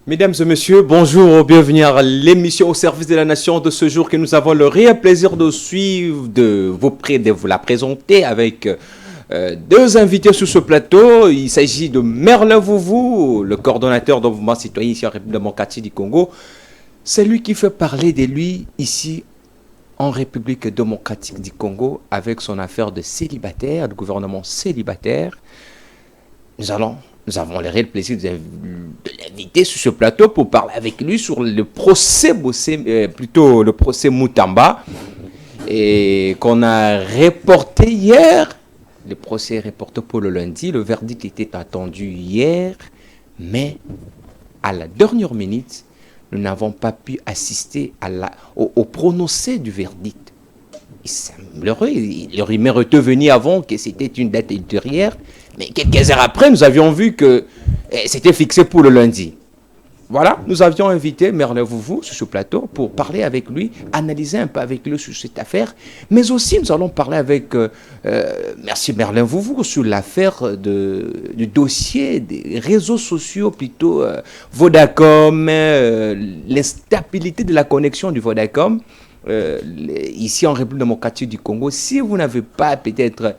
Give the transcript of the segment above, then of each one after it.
Mesdames et messieurs, bonjour, bienvenue à l'émission au service de la nation de ce jour que nous avons le réel plaisir de suivre, de vous la présenter avec deux invités sur ce plateau. Il s'agit de Merlin Vouvou, le coordonnateur du mouvement citoyen ici en République démocratique du Congo. C'est lui qui fait parler de lui ici en République démocratique du Congo avec son affaire de célibataire, de gouvernement célibataire. Nous avons le réel plaisir de l'inviter sur ce plateau pour parler avec lui sur le procès, plutôt le procès Moutamba, et qu'on a reporté hier. Le procès est reporté pour le lundi. Le verdict était attendu hier, mais à la dernière minute, nous n'avons pas pu assister au prononcé du verdict. Il semblerait, il aurait venu avant que c'était une date ultérieure, mais quelques heures après, nous avions vu que c'était fixé pour le lundi. Voilà, nous avions invité Merlin Vouvou sur ce plateau pour parler avec lui, analyser un peu avec lui sur cette affaire, mais aussi nous allons parler avec merci Merlin Vouvou sur l'affaire du dossier des réseaux sociaux, plutôt Vodacom, l'instabilité de la connexion du Vodacom. Ici en République démocratique du Congo, si vous n'avez pas peut-être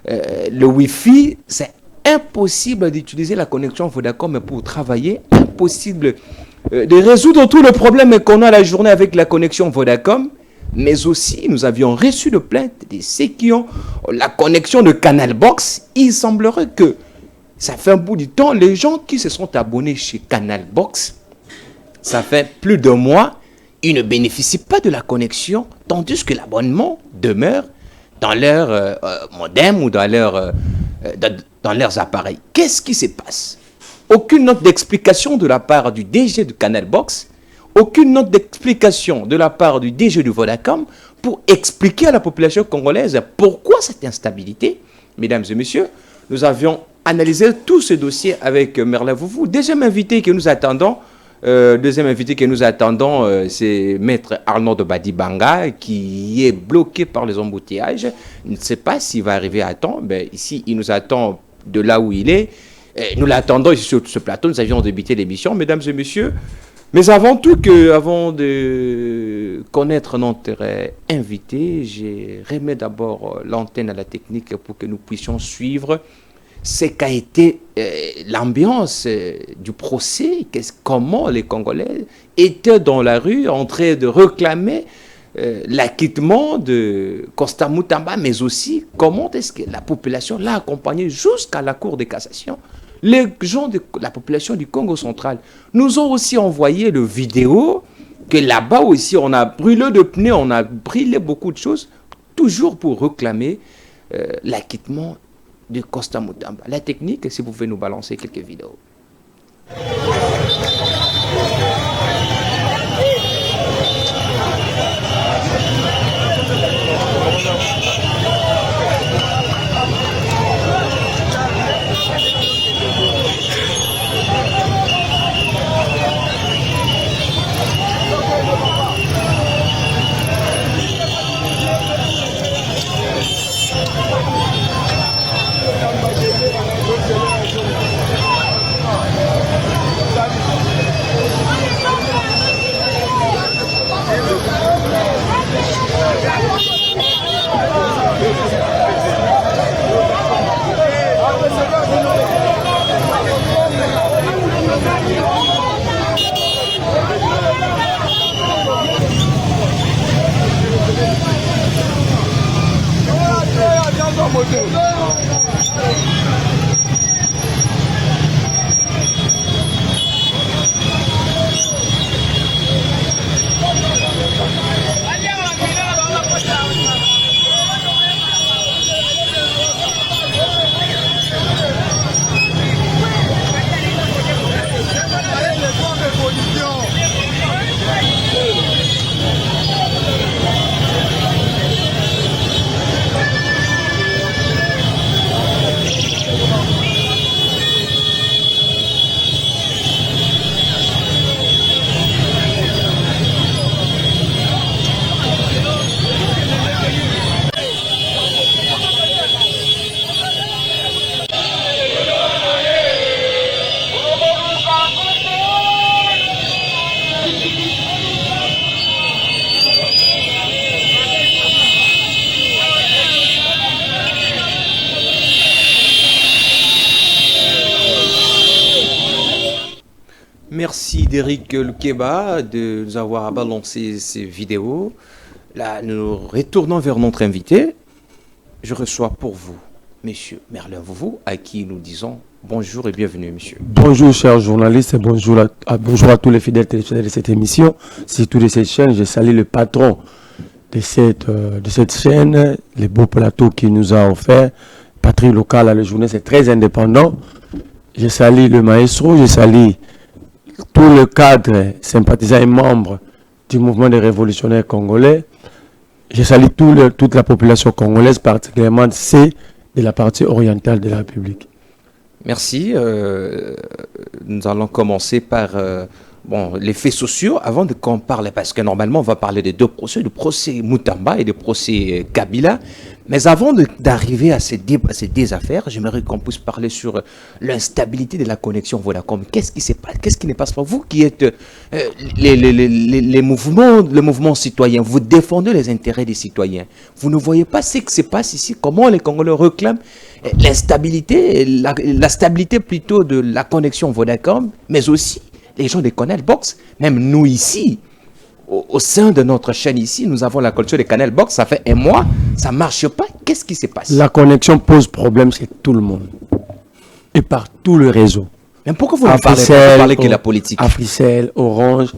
le Wi-Fi, c'est impossible d'utiliser la connexion Vodacom pour travailler, impossible de résoudre tous les problèmes qu'on a la journée avec la connexion Vodacom, mais aussi nous avions reçu de plaintes de ceux qui ont la connexion de Canal Box. Il semblerait que ça fait un bout du temps, les gens qui se sont abonnés chez Canal Box, ça fait plus de mois, ils ne bénéficient pas de la connexion, tandis que l'abonnement demeure dans leur modem ou dans leurs appareils. Qu'est-ce qui se passe? Aucune note d'explication de la part du DG de Canal Box, aucune note d'explication de la part du DG du Vodacom pour expliquer à la population congolaise pourquoi cette instabilité. Mesdames et messieurs, nous avions analysé tout ce dossier avec Merlin Vouvou. Deuxième invité que nous attendons, c'est Maître Arnaud de Badibanga qui est bloqué par les embouteillages. Je ne sais pas s'il va arriver à temps. Ici, il nous attend de là où il est. Nous l'attendons ici sur ce plateau. Nous avions débuté l'émission, mesdames et messieurs. Mais avant de connaître notre invité, je remets d'abord l'antenne à la technique pour que nous puissions suivre ce qu'a été l'ambiance du procès, comment les Congolais étaient dans la rue en train de réclamer l'acquittement de Constant Moutamba, mais aussi comment est-ce que la population l'a accompagné jusqu'à la Cour de cassation. Les gens de la population du Congo central nous ont aussi envoyé le vidéo que là-bas aussi on a brûlé de pneus, on a brûlé beaucoup de choses, toujours pour réclamer l'acquittement de Constant Moutamba. La technique, si vous pouvez nous balancer quelques vidéos. merci d'Éric Lukeba de nous avoir balancé ces vidéos. Là, nous retournons vers notre invité. Je reçois pour vous, Monsieur Merlin Vouvou, à qui nous disons bonjour et bienvenue, monsieur. Bonjour, chers journalistes, et bonjour à tous les fidèles téléspectateurs de cette émission, surtout de cette chaîne. Je salue le patron de cette chaîne, les beaux plateaux qu'il nous a offert. Patrie locale à la journée, c'est très indépendant. Je salue le maestro, je salue tout le cadre sympathisant et membre du mouvement des révolutionnaires congolais. Je salue toute la population congolaise, particulièrement ceux de la partie orientale de la République. Merci. Nous allons commencer par les faits sociaux avant qu'on parle, parce que normalement on va parler de deux procès, du procès Moutamba et du procès Kabila. Mais avant d'arriver à ces deux affaires, j'aimerais qu'on puisse parler sur l'instabilité de la connexion Vodacom. Qu'est-ce qui se passe? Qu'est-ce qui ne passe pas? Vous qui êtes les mouvements citoyens, vous défendez les intérêts des citoyens. Vous ne voyez pas ce qui se passe ici? Comment les Congolais réclament l'instabilité, la stabilité plutôt de la connexion Vodacom, mais aussi les gens de Canal Box, même nous ici, au sein de notre chaîne ici, nous avons la culture de Canal Box, ça fait un mois, ça ne marche pas. Qu'est-ce qui se passe? La connexion pose problème chez tout le monde et par tout le réseau. Mais pourquoi vous ne parlez que de la politique? Africell, Orange,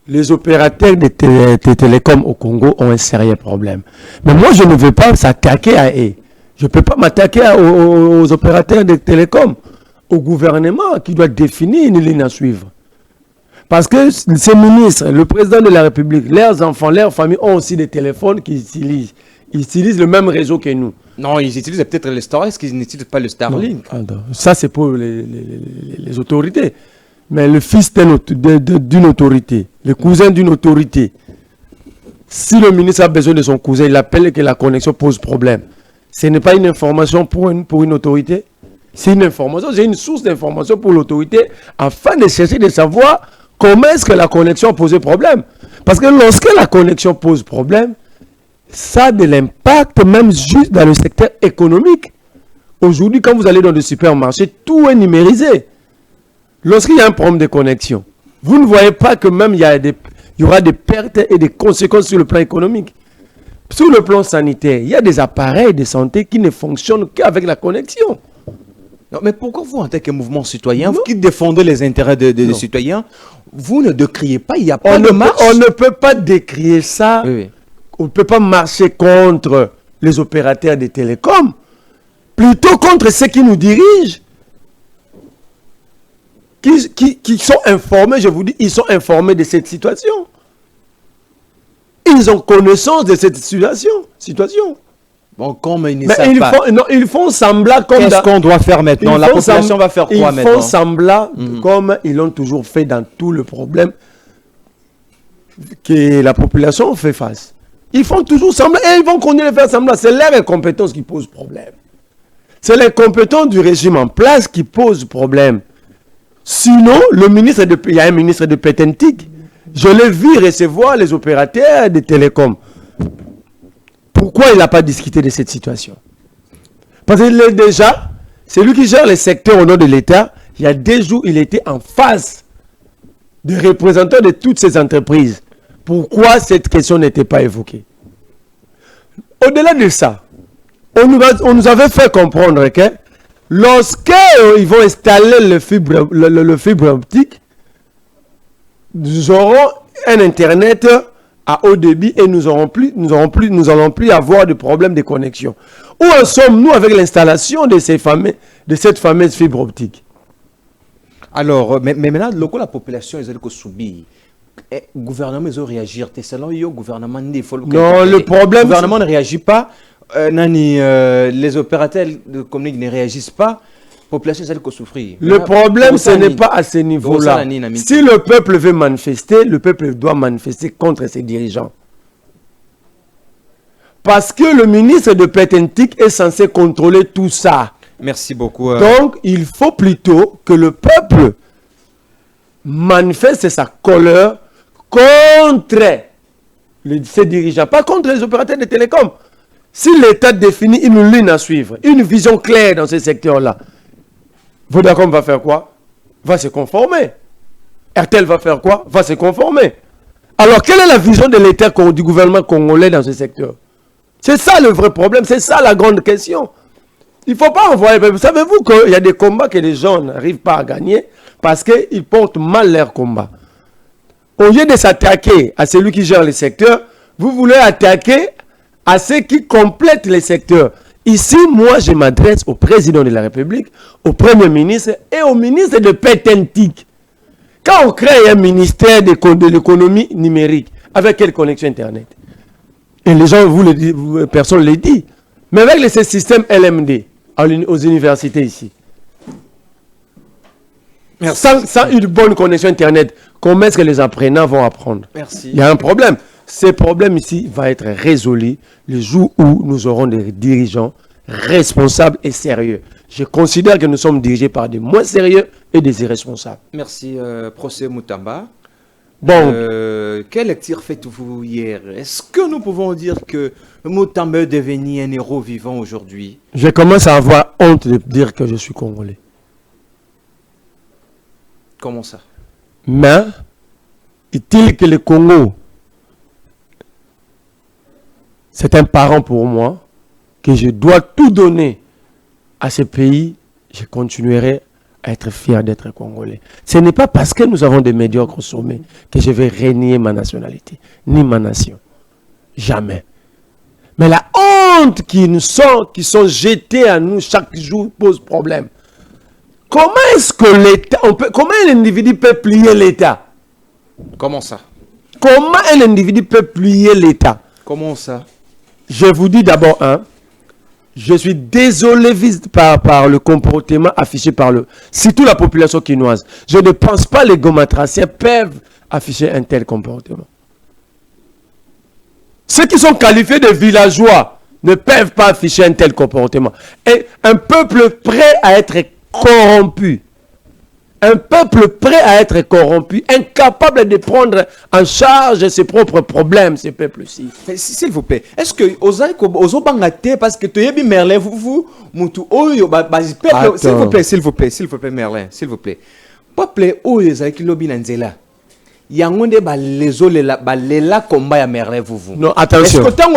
les opérateurs de télécom au Congo ont un sérieux problème. Mais moi, je ne veux pas s'attaquer à eux. Je ne peux pas m'attaquer aux opérateurs de télécom, au gouvernement qui doit définir une ligne à suivre. Parce que ces ministres, le président de la République, leurs enfants, leurs familles ont aussi des téléphones qu'ils utilisent. Ils utilisent le même réseau que nous. Non, ils utilisent peut-être le Starlink, qu'ils n'utilisent pas le Starlink. Ça, c'est pour les autorités. Mais le fils d'une autorité, le cousin d'une autorité, si le ministre a besoin de son cousin, il appelle que la connexion pose problème. Ce n'est pas une information pour une autorité. C'est une information, c'est une source d'information pour l'autorité afin de chercher de savoir comment est-ce que la connexion pose problème. Parce que lorsque la connexion pose problème, ça a de l'impact même juste dans le secteur économique. Aujourd'hui, quand vous allez dans des supermarchés, tout est numérisé. Lorsqu'il y a un problème de connexion, vous ne voyez pas que même il y aura des pertes et des conséquences sur le plan économique. Sur le plan sanitaire, il y a des appareils de santé qui ne fonctionnent qu'avec la connexion. Non, mais pourquoi vous, en tant que mouvement citoyen, vous qui défendez les intérêts des citoyens, vous ne décriez pas, il n'y a pas de marche? On ne peut pas décrier ça. Oui. On ne peut pas marcher contre les opérateurs des télécoms, plutôt contre ceux qui nous dirigent, qui sont informés, je vous dis, ils sont informés de cette situation. Ils ont connaissance de cette situation. Bon, comme ils ne savent pas. Ils font semblant comme... Qu'est-ce qu'on doit faire maintenant? La population va faire quoi maintenant? Ils font semblant comme ils l'ont toujours fait dans tout le problème que la population fait face. Ils font toujours semblant et ils vont continuer de faire semblant. C'est leur incompétence qui pose problème. C'est l'incompétence du régime en place qui pose problème. Sinon, il y a un ministre de Pétentique. Je l'ai vu recevoir les opérateurs de télécom. Pourquoi il n'a pas discuté de cette situation? Parce qu'il est déjà, c'est lui qui gère les secteurs au nom de l'État. Il y a 2 jours, il était en face des représentants de toutes ces entreprises. Pourquoi cette question n'était pas évoquée? Au-delà de ça, on nous avait fait comprendre que lorsqu'ils vont installer le fibre optique, nous aurons un Internet à haut débit et nous n'allons plus avoir de problème de connexion. Où en sommes-nous avec l'installation de cette fameuse fibre optique? Alors, mais maintenant, la population, ils ont subi. Le gouvernement, ils ont réagi. Selon le gouvernement, il faut non, le problème... Le gouvernement ne réagit pas. Les opérateurs de communication ne réagissent pas. Population, c'est que souffrir. Le problème, ce n'est pas à ce niveau-là. Si le peuple veut manifester, le peuple doit manifester contre ses dirigeants. Parce que le ministre de Pétentique est censé contrôler tout ça. Merci beaucoup. Donc, il faut plutôt que le peuple manifeste sa colère contre ses dirigeants, pas contre les opérateurs de télécom. Si l'État définit une ligne à suivre, une vision claire dans ce secteur-là, Vodacom va faire quoi? Va se conformer. RTL va faire quoi? Va se conformer. Alors, quelle est la vision de l'État du gouvernement congolais dans ce secteur? C'est ça le vrai problème, c'est ça la grande question. Il ne faut pas envoyer. Savez-vous qu'il y a des combats que les gens n'arrivent pas à gagner parce qu'ils portent mal leur combat. Au lieu de s'attaquer à celui qui gère le secteur, vous voulez attaquer à ceux qui complètent les secteurs. Ici, moi, je m'adresse au président de la République, au premier ministre et au ministre de Pétentique. Quand on crée un ministère de l'économie numérique, avec quelle connexion Internet? Et les gens, personne ne le dit. Mais avec ce système LMD aux universités ici, sans une bonne connexion Internet, comment est-ce que les apprenants vont apprendre? Merci. Il y a un problème. Ce problème ici va être résolu le jour où nous aurons des dirigeants responsables et sérieux. Je considère que nous sommes dirigés par des moins sérieux et des irresponsables. Merci, Procès Moutamba. Bon. Quelle lecture faites-vous hier? Est-ce que nous pouvons dire que Moutamba est devenu un héros vivant aujourd'hui? Je commence à avoir honte de dire que je suis congolais. Comment ça? Mais, est-il que le Congo, c'est un parent pour moi, que je dois tout donner à ce pays, je continuerai à être fier d'être congolais. Ce n'est pas parce que nous avons des médiocres sommets que je vais renier ma nationalité, ni ma nation. Jamais. Mais la honte qui sont jetées à nous chaque jour pose problème. Comment est-ce que l'État, comment un individu peut plier l'État? Comment ça? Comment un individu peut plier l'État? Comment ça? Je vous dis d'abord, je suis désolé par le comportement affiché par surtout la population quinoise. Je ne pense pas que les gomatraciens peuvent afficher un tel comportement. Ceux qui sont qualifiés de villageois ne peuvent pas afficher un tel comportement. Et un peuple prêt à être corrompu. Un peuple prêt à être corrompu, incapable de prendre en charge ses propres problèmes, ce peuple-ci. S'il vous plaît, est-ce que aux bangate parce que tu es bien Merlin, vous, s'il vous plaît, Merlin, s'il vous plaît. Peuple, qui lobby nanzela. Yangonde balela combat ya Merlin, vous. Non, attention. Est-ce que tant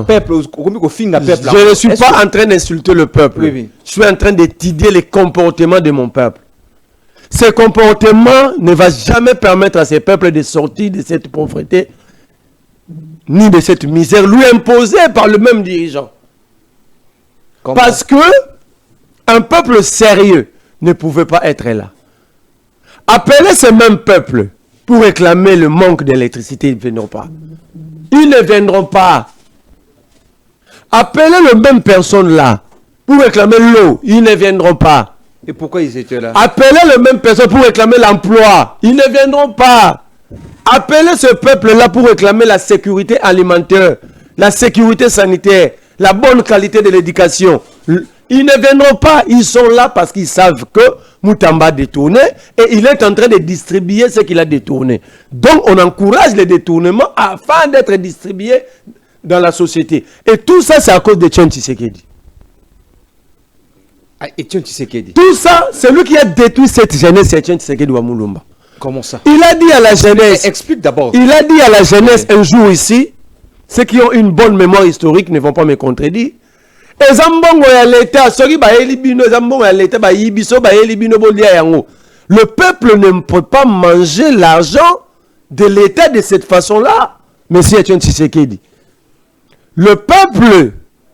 peuple, je ne suis pas en train d'insulter le peuple. Oui. Je suis en train d'étudier les comportements de mon peuple. Ce comportement ne va jamais permettre à ce peuple de sortir de cette pauvreté, ni de cette misère lui imposée par le même dirigeant. Comment? Parce que un peuple sérieux ne pouvait pas être là. Appelez ce même peuple pour réclamer le manque d'électricité, ils ne viendront pas. Ils ne viendront pas. Appelez le même personne là pour réclamer l'eau, ils ne viendront pas. Et pourquoi ils étaient là? Appelez le même personne pour réclamer l'emploi, ils ne viendront pas. Appelez ce peuple là pour réclamer la sécurité alimentaire, la sécurité sanitaire, la bonne qualité de l'éducation. Ils ne viendront pas, ils sont là parce qu'ils savent que Moutamba a détourné et il est en train de distribuer ce qu'il a détourné. Donc on encourage les détournements afin d'être distribués dans la société. Et tout ça, c'est à cause de Etienne Tshisekedi. Etienne Tshisekedi. Tout ça, c'est lui qui a détruit cette jeunesse, c'est Etienne Tshisekedi Wamulumba. Comment ça? Il a dit à la jeunesse. Explique d'abord. Il a dit à la jeunesse un jour ici, ceux qui ont une bonne mémoire historique ne vont pas me contredire. Le peuple ne peut pas manger l'argent de l'État de cette façon-là. Monsieur Etienne Tshisekedi. Le peuple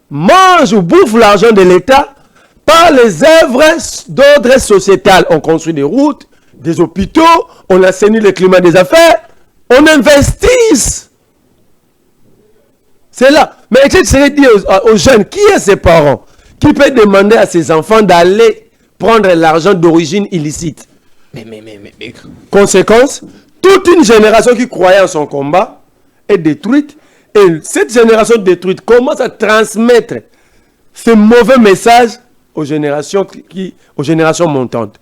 mange ou bouffe l'argent de l'État par les œuvres d'ordre sociétal. On construit des routes, des hôpitaux, on assainit le climat des affaires, on investit. C'est là. Mais je dit aux jeunes, qui est ses parents? Qui peut demander à ses enfants d'aller prendre l'argent d'origine illicite? Mais. Conséquence, toute une génération qui croyait en son combat est détruite. Et cette génération détruite commence à transmettre ce mauvais message aux générations montantes.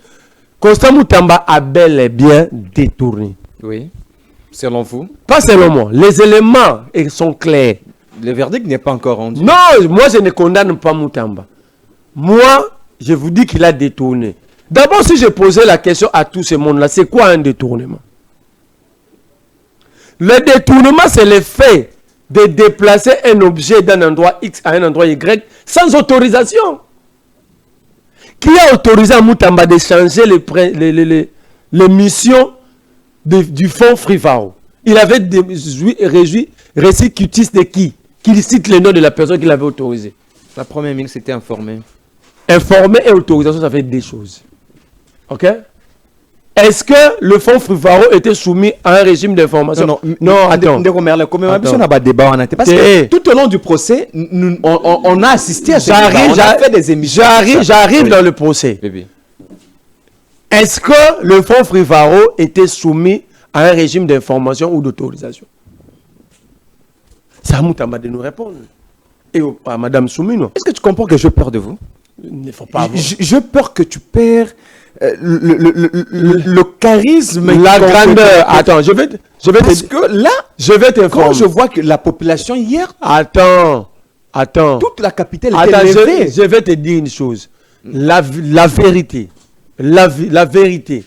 Constant Moutamba a bel et bien détourné. Oui. Selon vous? Pas selon moi. Les éléments sont clairs. Le verdict n'est pas encore rendu. Non, moi je ne condamne pas Moutamba. Moi, je vous dis qu'il a détourné. D'abord, si je posais la question à tout ce monde-là, c'est quoi un détournement? Le détournement, c'est le fait de déplacer un objet d'un endroit X à un endroit Y sans autorisation. Qui a autorisé à Moutamba de changer les missions du fonds Frivaro? Il avait récicutis de qui? Qu'il cite le nom de la personne qui l'avait autorisé. La première ministre était informée. Informé et autorisation, ça fait deux choses. Ok? Est-ce que le fonds Frivaro était soumis à un régime d'information? Non, attends. Parce que tout au long du procès, on a assisté à ce débat. On a fait des émissions. J'arrive dans le procès. Est-ce que le fonds Frivaro était soumis à un régime d'information ou d'autorisation? C'est à Moutamba de nous répondre. Et à Madame Soumino. Est-ce que tu comprends que j'ai peur de vous? Il ne faut pas avoir. J'ai peur que tu perds le charisme, la grandeur. Attends, je vais parce que là, je vais t'informer. Quand je vois que la population hier, attends, toute la capitale était levée. Je vais te dire une chose. La vérité, la vérité,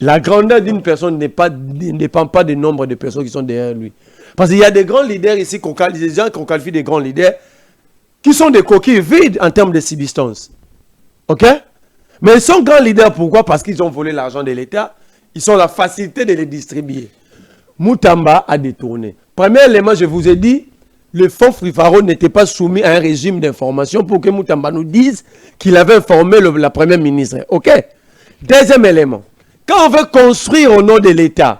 la grandeur d'une personne ne dépend pas du nombre de personnes qui sont derrière lui. Parce qu'il y a des grands leaders ici, des gens qu'on qualifie des grands leaders, qui sont des coquilles vides en termes de subsistance. Ok? Mais ils sont grands leaders, pourquoi? Parce qu'ils ont volé l'argent de l'État. Ils ont la facilité de les distribuer. Moutamba a détourné. Premier élément, je vous ai dit, le fonds Frivaro n'était pas soumis à un régime d'information pour que Moutamba nous dise qu'il avait informé la première ministre. Ok? Deuxième élément, quand on veut construire au nom de l'État,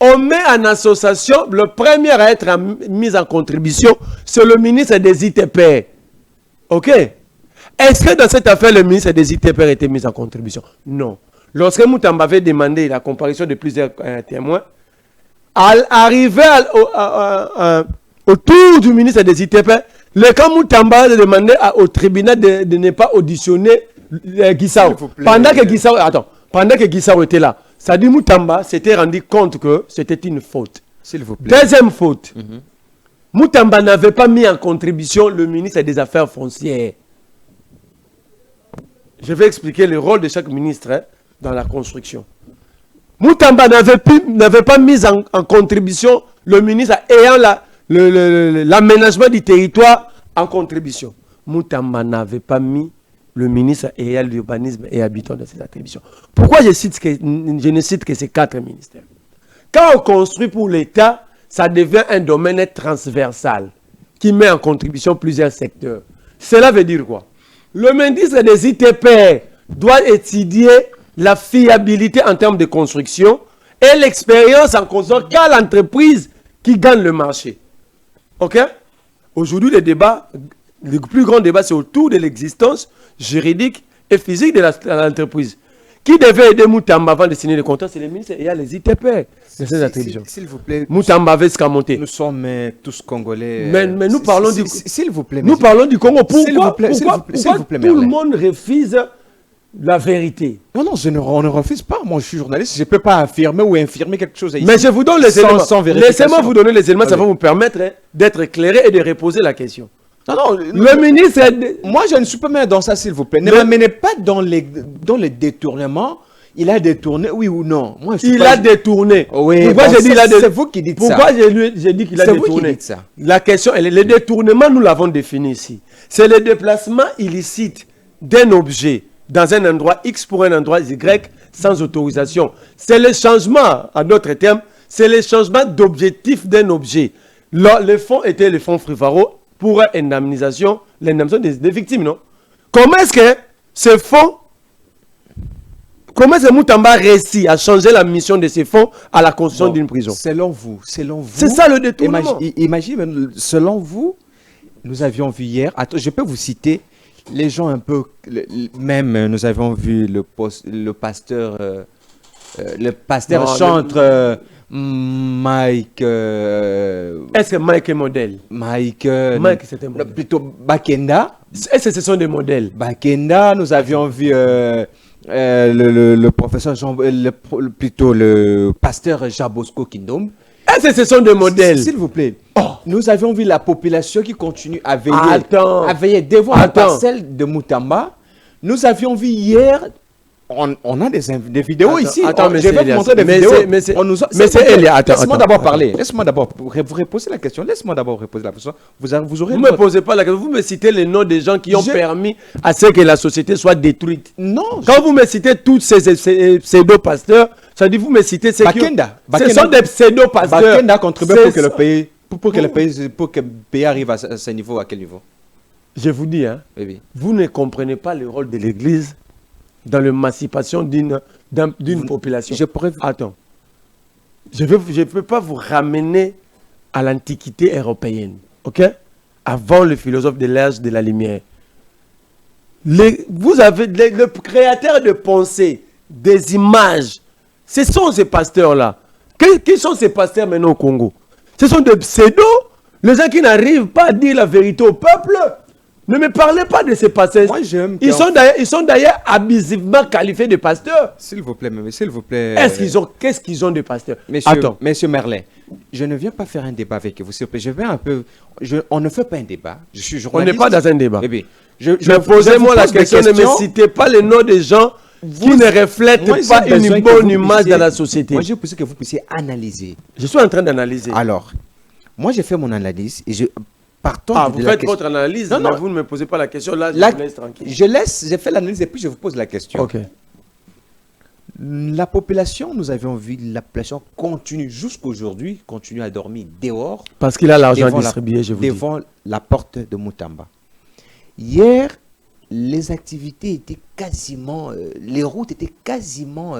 on met en association, le premier à être mis en contribution, c'est le ministre des ITP. Ok? Est-ce que dans cette affaire, le ministre des ITP a été mis en contribution? Non. Lorsque Moutamba avait demandé la comparution de plusieurs témoins, arrivé autour du ministre des ITP, le camp Moutamba a demandé au tribunal de ne pas auditionner Guissao. Pendant que Guissao était là. Ça dit Moutamba s'était rendu compte que c'était une faute. S'il vous plaît. Deuxième faute. Moutamba n'avait pas mis en contribution le ministre des Affaires foncières. Je vais expliquer le rôle de chaque ministre dans la construction. Moutamba n'avait pas mis en contribution le ministre ayant l'aménagement du territoire en contribution. Moutamba n'avait pas mis le ministre ayant l'urbanisme et habitant dans ses attributions. Pourquoi je ne cite que ces quatre ministères? Quand on construit pour l'État, ça devient un domaine transversal qui met en contribution plusieurs secteurs. Cela veut dire quoi? Le ministre des ITP doit étudier la fiabilité en termes de construction et l'expérience en construction quelle entreprise qui gagne le marché. Ok? Aujourd'hui, le plus grand débat, c'est autour de l'existence juridique et physique de l'entreprise. Qui devait aider Moutamba avant de signer le contrat? C'est le ministre et il y a les ITP de ces attributions. S'il vous plaît. Moutamba avait escamoté. Nous sommes tous Congolais. Mais nous parlons du... S'il vous plaît. Nous parlons du Congo. Pourquoi tout le monde refuse la vérité? Non, on ne refuse pas. Moi, je suis journaliste. Je ne peux pas affirmer ou infirmer quelque chose ici. Mais je vous donne les éléments. Sans vérification. Laissez-moi vous donner les éléments. Ça va vous permettre d'être éclairé et de reposer la question. Non, le ministre... Moi, je ne suis pas même dans ça, s'il vous plaît. Ne m'amenez pas dans les détournements. Il a détourné, oui ou non? Moi, il a détourné. Oui, pourquoi j'ai dit il a détourné? C'est vous qui dites ça. Pourquoi j'ai dit qu'il a détourné? C'est vous qui dites ça. La question, le détournement, nous l'avons défini ici. C'est le déplacement illicite d'un objet dans un endroit X pour un endroit Y sans autorisation. C'est le changement, en d'autres termes, c'est le changement d'objectif d'un objet. Le fonds était le fonds Frivaro pour l'indemnisation des victimes, non? Comment est-ce que ce fonds, comment est-ce que Moutamba réussit à changer la mission de ces fonds à la construction d'une prison? Selon vous. C'est ça le détournement. Imaginez, selon vous, nous avions vu hier, je peux vous citer les gens un peu, même nous avons vu le pasteur chantre Mike. Est-ce que Mike est modèle? Mike c'était modèle. Plutôt Bakenda. Est-ce que ce sont des modèles? Bakenda, nous avions vu le professeur plutôt le pasteur Jabosco Kindom. Est-ce que ce sont des modèles? S'il vous plaît. Nous avions vu la population qui continue à veiller devant la parcelle de Moutamba. Nous avions vu hier, on a des vidéos ici. Attends, je vais vous montrer des vidéos. Laisse-moi d'abord parler. Laisse-moi d'abord vous reposer la question. Laisse-moi d'abord reposer la question. Vous ne me posez pas la question. Vous me citez les noms des gens qui ont permis à ce que la société soit détruite. Non. Quand vous me citez tous ces pseudo-pasteurs, ça dit vous me citez ceux qui... Ce sont des pseudo-pasteurs. Bakenda a contribué pour que le pays arrive à ce niveau. À quel niveau? Je vous dis, hein, oui. Vous ne comprenez pas le rôle de l'Église dans l'émancipation d'une population. Attends. Je ne peux pas vous ramener à l'Antiquité européenne, ok? Avant le philosophe de l'âge de la lumière. Vous avez le créateur de pensée, des images. Ce sont ces pasteurs-là. Qui sont ces pasteurs maintenant au Congo? Ce sont des pseudos, les gens qui n'arrivent pas à dire la vérité au peuple. Ne me parlez pas de ces pasteurs. Moi, ils sont d'ailleurs abusivement qualifiés de pasteurs. S'il vous plaît, s'il vous plaît. Qu'est-ce qu'ils ont de pasteurs? Monsieur Merlin, je ne viens pas faire un débat avec vous, s'il vous plaît. Je vais un peu. On ne fait pas un débat. Je suis journaliste. On n'est pas dans un débat. Eh bien, posez-moi la question, ne me citez pas les noms des gens qui ne reflètent pas une bonne image dans la société. Moi, je veux que vous puissiez analyser. Je suis en train d'analyser. Alors, moi, j'ai fait mon analyse et je. Vous faites votre analyse, mais vous ne me posez pas la question. Là, je vous laisse tranquille. J'ai fait l'analyse et puis je vous pose la question. Ok. La population, nous avions vu, la population continue jusqu'aujourd'hui, continue à dormir dehors. Parce qu'il a l'argent distribué, je vous dis. Devant la porte de Moutamba. Hier, les activités étaient quasiment, les routes étaient quasiment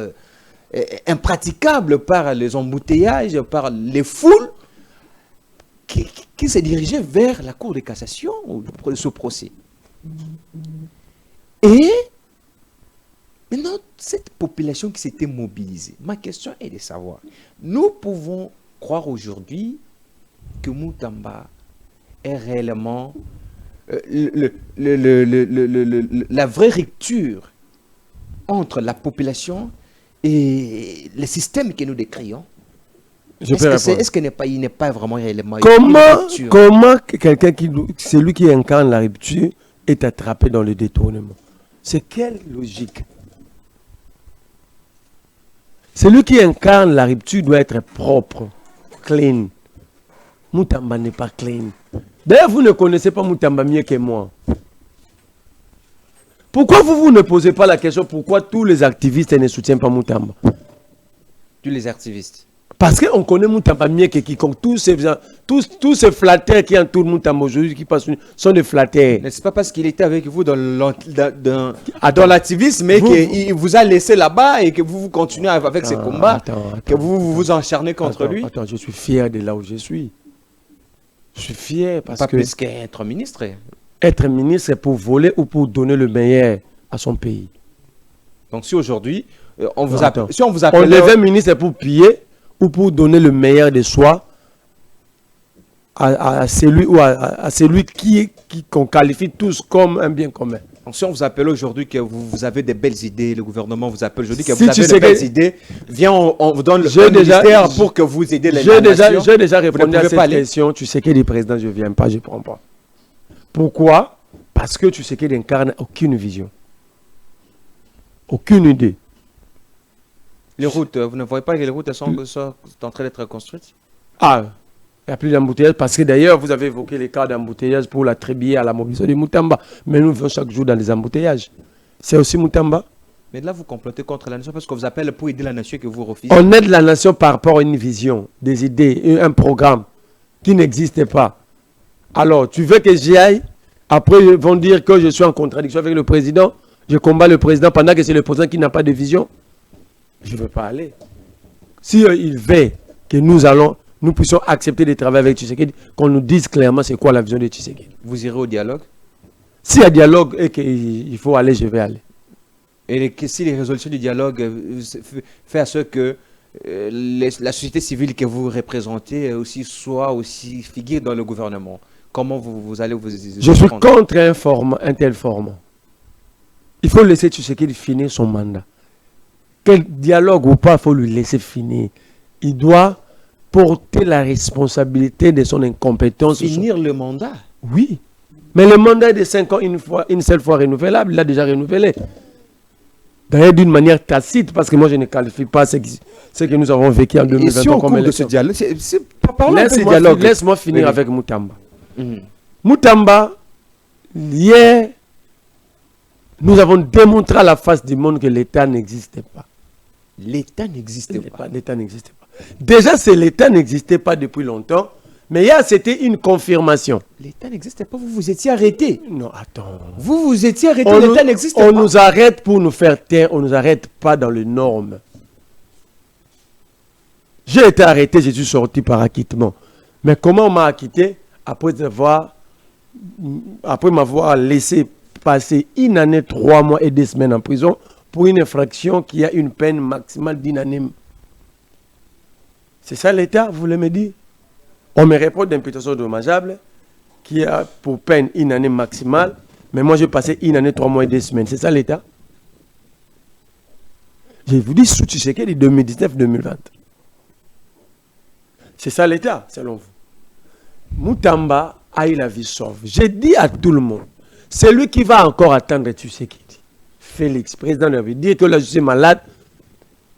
impraticables par les embouteillages, par les foules qui s'est dirigé vers la Cour de cassation de ce procès. Et maintenant, cette population qui s'était mobilisée, ma question est de savoir, nous pouvons croire aujourd'hui que Moutamba est réellement la vraie rupture entre la population et le système que nous décrions? Est-ce qu'il n'est pas vraiment réellement Comment quelqu'un celui qui incarne la rupture est attrapé dans le détournement? C'est quelle logique? Celui qui incarne la rupture doit être propre, clean. Moutamba n'est pas clean. D'ailleurs, vous ne connaissez pas Moutamba mieux que moi. Pourquoi vous ne posez pas la question pourquoi tous les activistes ne soutiennent pas Moutamba? Tous les activistes. Parce qu'on connaît Moutamba mieux que quiconque. Tous ces flatteurs qui entourent Moutamba aujourd'hui, qui passent, sont des flatteurs. N'est-ce pas parce qu'il était avec vous dans l'activisme, mais qu'il vous a laissé là-bas et que vous continuez avec ces combats, que vous vous encharnez contre lui? Attends, je suis fier de là où je suis. Je suis fier parce pas que... plus qu'être ministre. Être ministre, c'est pour voler ou pour donner le meilleur à son pays. Donc si aujourd'hui, on vous appelle... Si on vous appelle... On devient ministre pour piller ou pour donner le meilleur de soi à celui qu'on qualifie tous comme un bien commun. Donc, si on vous appelle aujourd'hui que vous avez des belles idées, le gouvernement vous appelle aujourd'hui que vous avez des belles idées, viens, on vous donne le ministère pour que vous aidiez les nations. J'ai déjà répondu à cette question. Tu sais que les présidents, je ne viens pas, je ne prends pas. Pourquoi? Parce que tu sais qu'il n'incarne aucune vision. Aucune idée. Les routes, vous ne voyez pas que les routes sont en train d'être construites? Ah, il n'y a plus d'embouteillage parce que d'ailleurs, vous avez évoqué les cas d'embouteillage pour la Trébière à la mobilisation de Moutamba. Mais nous vivons chaque jour dans les embouteillages. C'est aussi Moutamba. Mais là, vous complotez contre la nation parce qu'on vous appelle pour aider la nation que vous refusez. On aide la nation par rapport à une vision, des idées, un programme qui n'existe pas. Alors, tu veux que j'y aille? Après, ils vont dire que je suis en contradiction avec le président. Je combats le président pendant que c'est le président qui n'a pas de vision. Je ne veux pas aller. Si il veut que nous puissions accepter de travailler avec Tshisekedi, qu'on nous dise clairement c'est quoi la vision de Tshisekedi. Vous irez au dialogue? S'il y a dialogue et qu'il faut aller, je vais aller. Et si les résolutions du dialogue font à ce que la société civile que vous représentez soit aussi figure dans le gouvernement, comment vous allez vous... Je suis contre un tel format. Il faut laisser Tshisekedi finir son mandat. Quel dialogue ou pas, il faut lui laisser finir. Il doit porter la responsabilité de son incompétence. Finir le mandat? Oui. Mais le mandat est de 5 ans, une seule fois renouvelable, il l'a déjà renouvelé. D'ailleurs, d'une manière tacite, parce que moi, je ne qualifie pas ce que nous avons vécu en 2020 si comme élection. de ce dialogue, Laisse-moi finir avec Moutamba. Mhm. Moutamba, hier, nous avons démontré à la face du monde que l'État n'existait pas. L'État n'existait pas. L'État n'existait pas. Déjà, l'État n'existait pas depuis longtemps, mais hier, c'était une confirmation. L'État n'existait pas, vous vous étiez arrêté. Non, attends. Vous vous étiez arrêté, l'État n'existait pas. On nous arrête pour nous faire taire, on ne nous arrête pas dans les normes. J'ai été arrêté, je suis sorti par acquittement. Mais comment on m'a acquitté après m'avoir laissé passer 1 année, 3 mois et 2 semaines en prison pour une infraction qui a une peine maximale d'1 année. C'est ça l'État, vous voulez me dire? On me répond d'imputation dommageable qui a pour peine 1 année maximale, mais moi j'ai passé 1 année, 3 mois et 2 semaines. C'est ça l'État? Je vous dis sous Tshisekedi 2019-2020. C'est ça l'État, selon vous. Moutamba a eu la vie sauve. J'ai dit à tout le monde, c'est lui qui va encore attendre Tshisekedi. Félix, président de la République, dire que la justice est malade,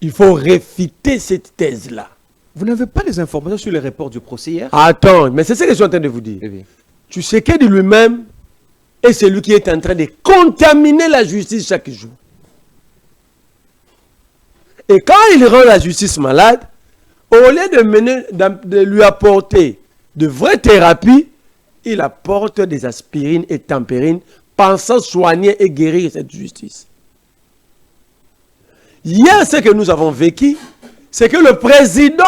il faut réfuter cette thèse-là. Vous n'avez pas les informations sur les rapports du procès hier? Attends, mais c'est ce que je suis en train de vous dire. Oui. Tshisekedi lui-même est celui qui est en train de contaminer la justice chaque jour. Et quand il rend la justice malade, au lieu de lui apporter de vraies thérapies, il apporte des aspirines et tempérines, pensant soigner et guérir cette justice. Hier, ce que nous avons vécu, c'est que le président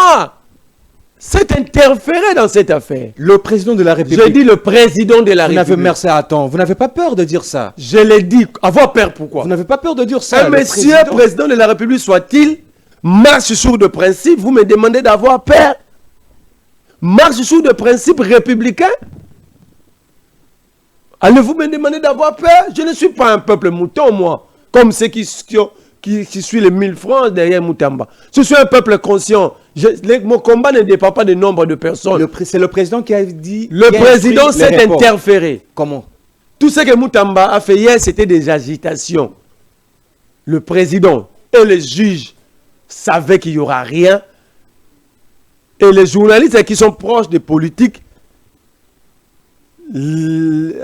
s'est interféré dans cette affaire. Le président de la République. J'ai dit le président de la République. Merci, attends, vous n'avez pas peur de dire ça? Je l'ai dit. Avoir peur, pourquoi? Vous n'avez pas peur de dire ça? Un monsieur président de la République soit-il, marche sur de principes, vous me demandez d'avoir peur? Marche sur de principes républicains? Allez-vous me demander d'avoir peur? Je ne suis pas un peuple mouton, moi, comme ceux qui suivent les 1000 francs derrière Moutamba. Je suis un peuple conscient. Mon combat ne dépend pas du nombre de personnes. C'est le président qui a dit... Le président s'est interféré. Comment? Tout ce que Moutamba a fait hier, c'était des agitations. Le président et les juges savaient qu'il n'y aura rien. Et les journalistes qui sont proches des politiques, ils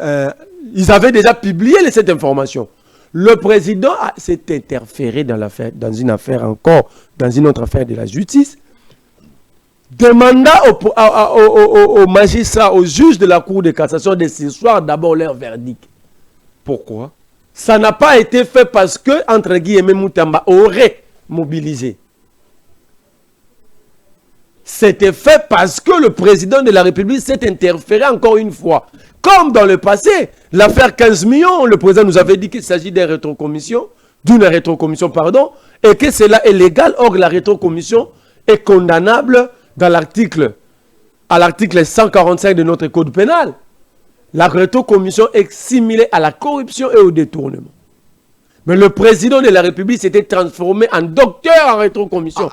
avaient déjà publié cette information. Le président s'est interféré dans une affaire encore, dans une autre affaire de la justice, demanda aux magistrats, aux juges de la Cour de cassation de s'asseoir d'abord leur verdict. Pourquoi? Ça n'a pas été fait parce que, entre guillemets, Moutamba aurait mobilisé. C'était fait parce que le président de la République s'est interféré encore une fois. Comme dans le passé, l'affaire 15 millions, le président nous avait dit qu'il s'agit d'une rétrocommission, et que cela est légal. Or, la rétrocommission est condamnable à l'article 145 de notre code pénal. La rétrocommission est similée à la corruption et au détournement. Mais le président de la République s'était transformé en docteur en rétrocommission.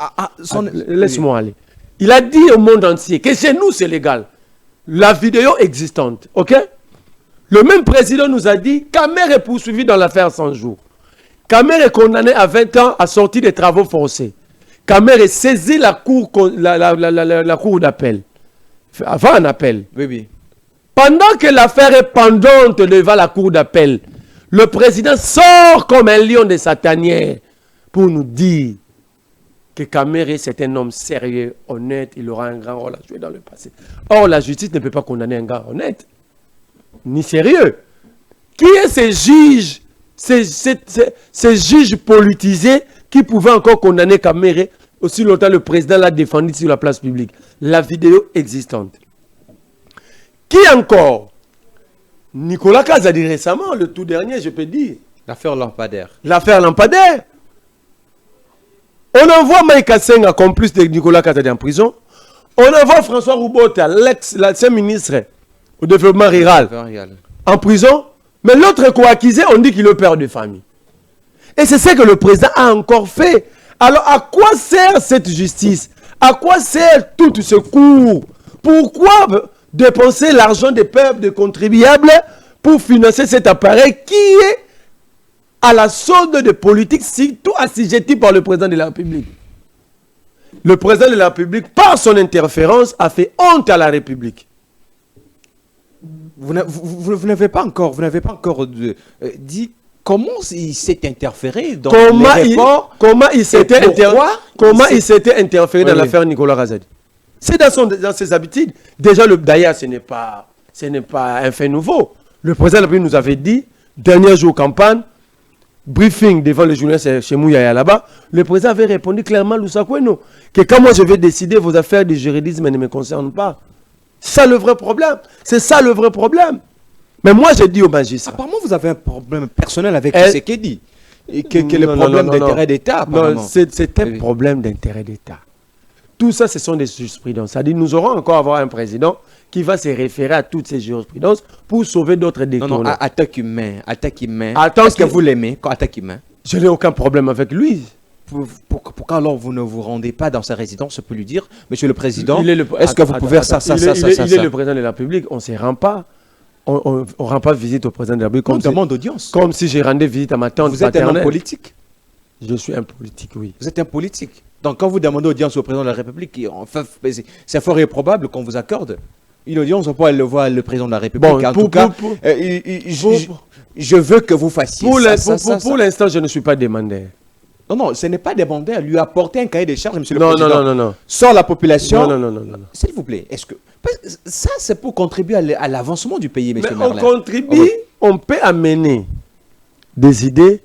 Laisse-moi aller. Il a dit au monde entier que chez nous, c'est légal. La vidéo existante, ok? Le même président nous a dit Kamer est poursuivi dans l'affaire 100 jours. Kamer est condamné à 20 ans à sortir des travaux forcés. Kamer est saisi la cour d'appel. Avant un appel. Oui. Pendant que l'affaire est pendante devant la cour d'appel, le président sort comme un lion de sa tanière pour nous dire que Kamere, c'est un homme sérieux, honnête, il aura un grand rôle à jouer dans le passé. Or, la justice ne peut pas condamner un gars honnête, ni sérieux. Qui est ces juges, ces juges politisés qui pouvaient encore condamner Kamere aussi longtemps le président l'a défendu sur la place publique? La vidéo existante. Qui encore? Nicolas Kaz a dit récemment, le tout dernier, je peux dire. L'affaire Lampadaire. L'affaire Lampadaire. On envoie Maïka Senga, complice de Nicolas Kazadi en prison. On envoie François Roubota, l'ancien ministre au développement rural, en prison. Mais l'autre co-accusé, on dit qu'il est le père de famille. Et c'est ce que le président a encore fait. Alors, à quoi sert cette justice? À quoi sert tout ce cours? Pourquoi dépenser l'argent des peuples, des contribuables, pour financer cet appareil qui est à la solde des politiques, surtout assujettis par le président de la République. Le président de la République, par son interférence, a fait honte à la République. Vous n'avez pas encore dit comment il s'est interféré dans les reports. Comment il s'était interféré dans l'affaire Nicolas Razadi. C'est dans ses habitudes. Déjà, d'ailleurs, ce n'est pas un fait nouveau. Le président de la République nous avait dit, dernier jour campagne, briefing devant les journalistes chez Mouyaya là-bas, le président avait répondu clairement, Lusakweno, que quand moi je vais décider, vos affaires de juridisme ne me concernent pas. C'est ça le vrai problème. C'est ça le vrai problème. Mais moi, j'ai dit au magistrat. Apparemment, vous avez un problème personnel avec ce qu'il dit. Et que le problème d'intérêt d'État, apparemment. Non, c'est un problème d'intérêt d'État. Tout ça, ce sont des jurisprudences. C'est-à-dire, nous aurons encore à avoir un président qui va se référer à toutes ces jurisprudences pour sauver d'autres détournements. Non, attaque humaine. Est-ce que vous l'aimez quand attaque humaine? Je n'ai aucun problème avec lui. Pourquoi alors vous ne vous rendez pas dans sa résidence? Je peux lui dire, monsieur le président, est-ce que vous pouvez faire ça? Il est le président de la République, on ne se rend pas. On ne rend pas visite au président de la République. On demande d'audience. Comme si j'ai rendu visite à ma tante. Vous êtes un homme politique? Je suis un politique, oui. Vous êtes un politique. Donc quand vous demandez audience au président de la République, c'est fort improbable qu'on vous accorde une audience pour aller le voir le président de la République. Bon, en tout cas, je veux que vous fassiez ça. Pour l'instant, je ne suis pas demandeur. Non, ce n'est pas demander à lui apporter un cahier des charges, monsieur le président. Non. Sans la population. Non. S'il vous plaît, est-ce que ça, c'est pour contribuer à l'avancement du pays, monsieur Merlin. On contribue, on peut amener des idées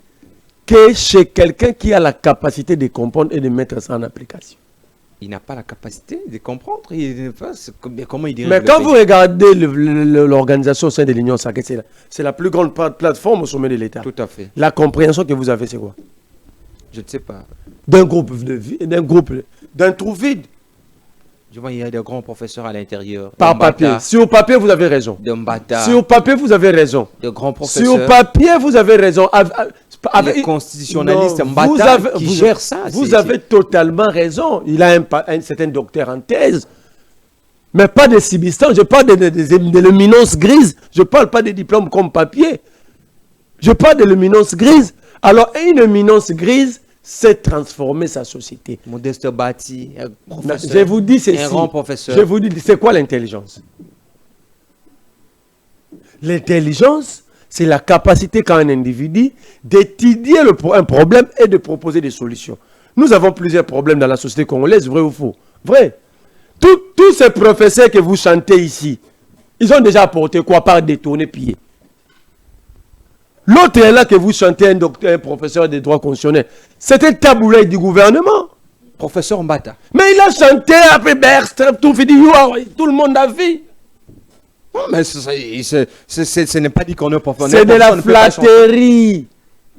que chez quelqu'un qui a la capacité de comprendre et de mettre ça en application. Il n'a pas la capacité de comprendre. Comment il dirait? Mais quand vous regardez l'organisation au sein de l'Union sacrée, c'est la plus grande plateforme au sommet de l'État. Tout à fait. La compréhension que vous avez, c'est quoi? Je ne sais pas. D'un trou vide. Je vois, il y a des grands professeurs à l'intérieur. Par papier. Sur papier, vous avez raison. Sur papier, vous avez raison. De grands professeurs. Sur papier, vous avez raison. Les constitutionnalistes Mbata qui gèrent ça. Vous avez totalement raison. Il a un certain docteur en thèse. Mais pas de substance. Je parle de luminance grise. Je ne parle pas de diplômes comme papier. Je parle de luminance grise. Alors, une luminance grise, c'est transformer sa société. Modeste Bati, je vous dis ceci. Un grand professeur. Je vous dis, c'est quoi l'intelligence? L'intelligence, c'est la capacité qu'a un individu d'étudier un problème et de proposer des solutions. Nous avons plusieurs problèmes dans la société congolaise, vrai ou faux? Vrai. Tous ces professeurs que vous chantez ici, ils ont déjà apporté quoi par détourner, piller? L'autre est là que vous chantez, un professeur de droit constitutionnel. C'était le taboulet du gouvernement. Professeur Mbata. Mais il a chanté après Bergstrap, tout le monde a vu. Non, mais ce n'est pas dit qu'on est professeur. C'est de la flatterie.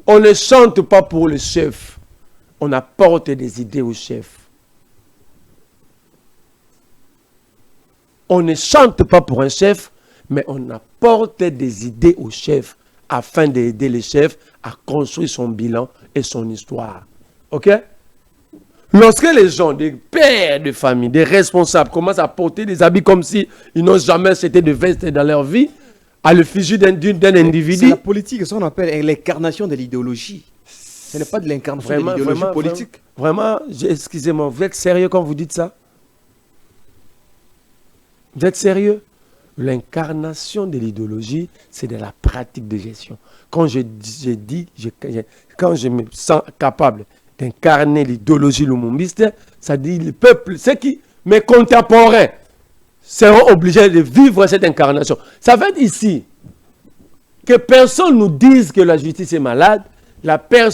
On ne chante pas pour le chef. On apporte des idées au chef. On ne chante pas pour un chef, mais on apporte des idées au chef afin d'aider le chef à construire son bilan et son histoire. Ok? Lorsque les gens, des pères de famille, des responsables, commencent à porter des habits comme si ils n'ont jamais acheté de veste dans leur vie, à l'effigie d'un individu. C'est la politique, c'est ce qu'on appelle l'incarnation de l'idéologie. Ce n'est pas de l'incarnation de l'idéologie politique. Vraiment, excusez-moi, vous êtes sérieux quand vous dites ça? Vous êtes sérieux? L'incarnation de l'idéologie, c'est de la pratique de gestion. Quand quand je me sens capable d'incarner l'idéologie lumumbiste, ça dit le peuple, mes contemporains seront obligés de vivre cette incarnation. Ça veut dire ici que personne nous dise que la justice est malade.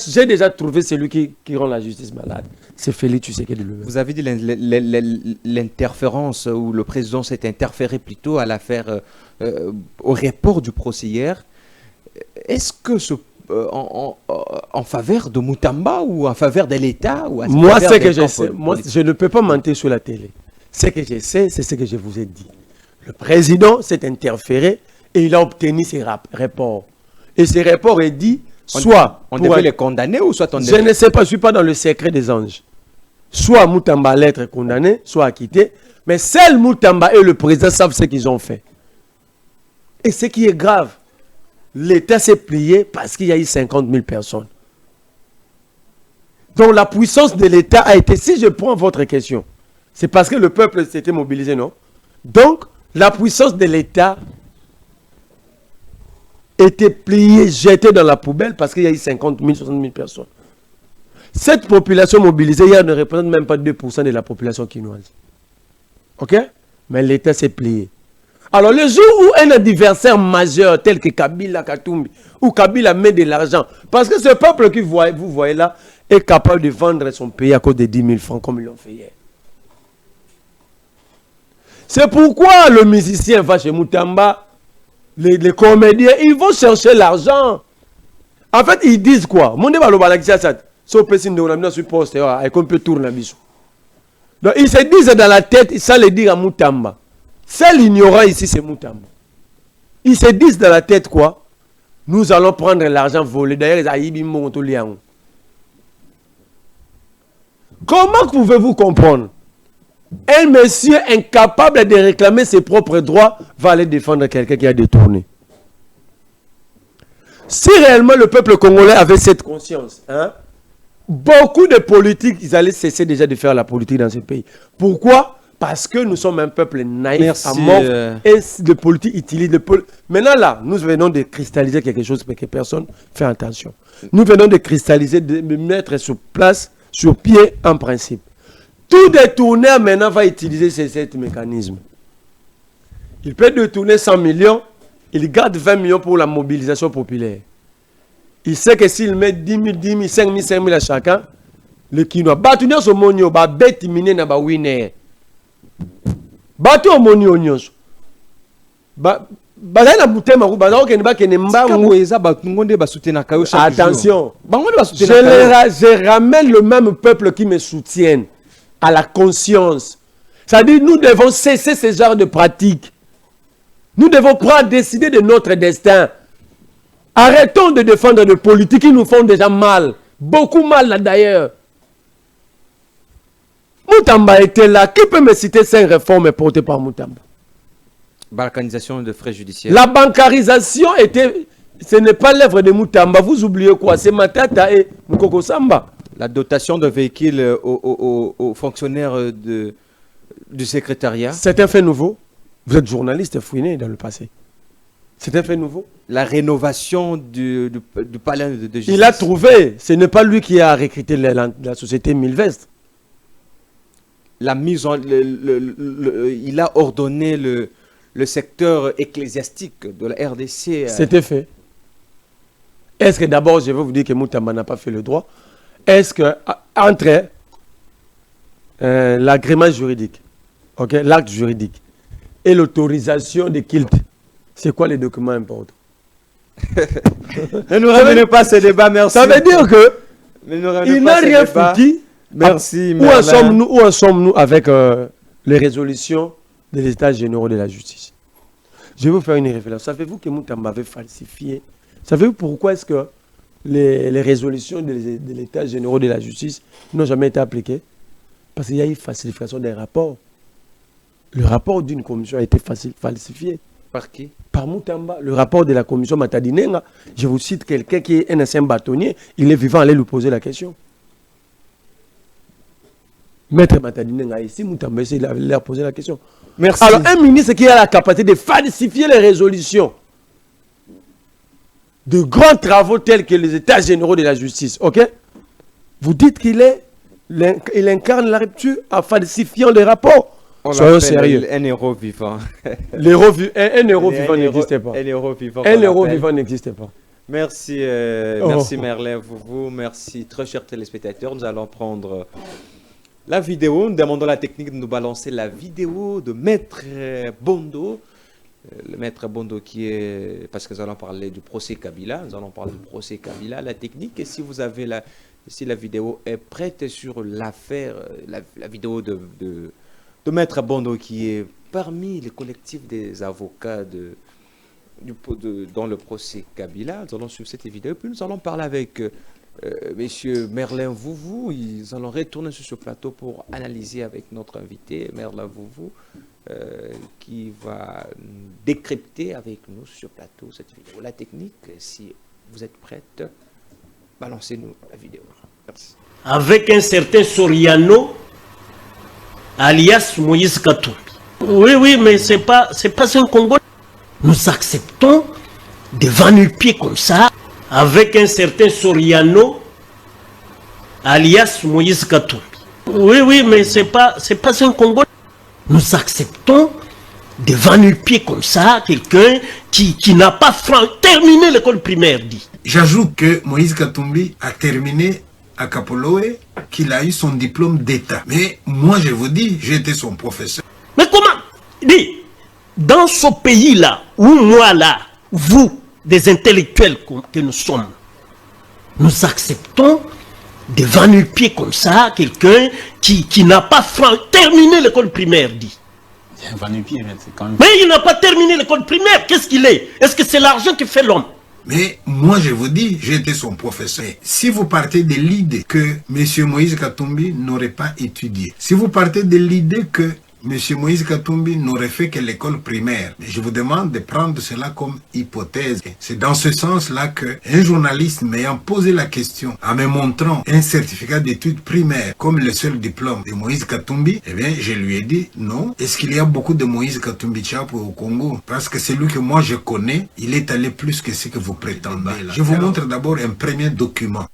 J'ai déjà trouvé celui qui rend la justice malade. C'est Félix Tshisekedi de lui-même. Vous avez dit l'interférence où le président s'est interféré plutôt à l'affaire, au report du procès hier. Est-ce que en faveur de Moutamba ou en faveur de l'État ou Moi, ce que je sais, je ne peux pas mentir sur la télé. Ce que je sais, c'est ce que je vous ai dit. Le président s'est interféré et il a obtenu ses rapports. Et ces rapports est dit, on devait les condamner ou soit on devait... Je ne sais pas, je ne suis pas dans le secret des anges. Soit Moutamba allait être condamné, soit acquitté. Mais seul Moutamba et le président savent ce qu'ils ont fait. Et ce qui est grave, l'État s'est plié parce qu'il y a eu 50 000 personnes. Donc la puissance de l'État a été, si je prends votre question, c'est parce que le peuple s'était mobilisé, non? Donc la puissance de l'État était pliée, jetée dans la poubelle parce qu'il y a eu 50 000, 60 000 personnes. Cette population mobilisée hier ne représente même pas 2% de la population quinoise. Ok? Mais l'État s'est plié. Alors le jour où un adversaire majeur tel que Kabila Katumbi ou Kabila met de l'argent, parce que ce peuple que vous voyez là est capable de vendre son pays à cause de 10 000 francs comme ils l'ont fait hier. C'est pourquoi le musicien va chez Moutamba, les comédiens, ils vont chercher l'argent. En fait, ils disent quoi? Donc, ils se disent dans la tête, ça le dit à Moutamba. Seul ignorant ici, c'est Moutamba. Ils se disent dans la tête quoi? Nous allons prendre l'argent volé. D'ailleurs, comment pouvez-vous comprendre? Un monsieur incapable de réclamer ses propres droits va aller défendre quelqu'un qui a détourné. Si réellement le peuple congolais avait cette conscience, hein, beaucoup de politiques, ils allaient cesser déjà de faire la politique dans ce pays. Pourquoi? Parce que nous sommes un peuple naïf, à mort, et les politiques utilisent... Maintenant là, nous venons de cristalliser quelque chose pour que personne fait attention. Nous venons de cristalliser, de mettre sur place, sur pied, un principe. Tout détourneur maintenant va utiliser ce mécanisme. Il peut détourner 100 millions, il garde 20 millions pour la mobilisation populaire. Il sait que s'il met 10 000, 10 000, 5 000, 5 000 à chacun, le Kinois, Batunia so monio, ba beti mine na ba winner. Batu o monio nyonso. Ba na butema ku ba ke ba ke mba ngweza ba ngonde ba soutenir kayo chaque jour. Attention. Ba ngonde ba soutenir kayo. Je ramène le même peuple qui me soutienne à la conscience. C'est-à-dire nous devons cesser ce genre de pratique. Nous devons prendre décider de notre destin. Arrêtons de défendre des politiques qui nous font déjà mal. Beaucoup mal là d'ailleurs. Moutamba était là. Qui peut me citer 5 réformes portées par Moutamba? Bancarisation de frais judiciaires. La bancarisation était... Ce n'est pas l'œuvre de Moutamba. Vous oubliez quoi? C'est Matata et Mukoko Samba. La dotation de véhicules aux fonctionnaires du secrétariat. C'est un fait nouveau. Vous êtes journaliste fouiné dans le passé. C'est un fait nouveau. La rénovation du palais de justice. Il a trouvé. Ce n'est pas lui qui a recruté la société Milvest. La mise en... il a ordonné le secteur ecclésiastique de la RDC. C'était fait. Est-ce que d'abord, je vais vous dire que Moutamba n'a pas fait le droit? Est-ce que entre l'agrément juridique, okay, l'acte juridique, et l'autorisation de culte, c'est quoi les documents importants? Ne nous revenez pas à ce débat, merci. Ça veut dire que il n'a rien foutu. Merci. Où en sommes-nous avec les résolutions des États généraux de la justice? Je vais vous faire une réflexion. Savez-vous que Moutamba avait falsifié? Savez-vous pourquoi est-ce que les résolutions de l'État généraux de la justice n'ont jamais été appliquées? Parce qu'il y a eu falsification des rapports. Le rapport d'une commission a été falsifié. Par qui? Par Moutamba. Le rapport de la commission Matadinenga. Je vous cite quelqu'un qui est un ancien bâtonnier. Il est vivant, allez lui poser la question. Maître Matadinenga ici, Moutamba ici, il a leur posé la question. Merci. Alors un ministre qui a la capacité de falsifier les résolutions de grands travaux tels que les États généraux de la justice, ok? Vous dites qu'il incarne la rupture en falsifiant les rapports. Soyons sérieux. Un héros vivant. Un héros vivant n'existait pas. Un héros vivant. Un héros vivant n'existait pas. Merci, merci Merlin, vous, merci très chers téléspectateurs. Nous allons prendre la vidéo. Nous demandons à la technique de nous balancer la vidéo de Maître Bondo. Le Maître Bondo qui est... Parce que nous allons parler du procès Kabila. Nous allons parler du procès Kabila. La technique, et si vous avez si la vidéo est prête sur l'affaire, la vidéo de Maître Bondo qui est parmi les collectifs des avocats dans le procès Kabila. Nous allons suivre cette vidéo et puis nous allons parler avec Monsieur Merlin Vouvou, ils allons retourner sur ce plateau pour analyser avec notre invité, Merlin Vouvou, qui va décrypter avec nous sur ce plateau cette vidéo. La technique, si vous êtes prête, balancez-nous la vidéo. Merci. Avec un certain Soriano, alias Moïse Katumbi. Oui, mais c'est pas un Congolais. Nous acceptons de va-nu-pieds comme ça, avec un certain Soriano, alias Moïse Katumbi. Oui, mais c'est pas un Congolais. Nous acceptons de va-nu-pieds comme ça, quelqu'un qui n'a pas terminé l'école primaire, dit. J'ajoute que Moïse Katumbi a terminé à Kapolowe, qu'il a eu son diplôme d'État. Mais moi, je vous dis, j'étais son professeur. Mais comment? Dis, dans ce pays-là, où moi là, vous, des intellectuels que nous sommes, nous acceptons de va-nu-pieds comme ça, quelqu'un qui n'a pas terminé l'école primaire, dit. Mais il n'a pas terminé l'école primaire, qu'est-ce qu'il est? Est-ce que c'est l'argent qui fait l'homme? Mais moi, je vous dis, j'étais son professeur. Si vous partez de l'idée que M. Moïse Katumbi n'aurait pas étudié, si vous partez de l'idée que M. Moïse Katumbi n'aurait fait que l'école primaire, je vous demande de prendre cela comme hypothèse. C'est dans ce sens-là qu'un journaliste m'ayant posé la question, en me montrant un certificat d'études primaires comme le seul diplôme de Moïse Katumbi, eh bien, je lui ai dit non. Est-ce qu'il y a beaucoup de Moïse Katumbi Tchapo au Congo? Parce que celui que moi je connais, il est allé plus que ce que vous prétendez. Je vous montre d'abord un premier document.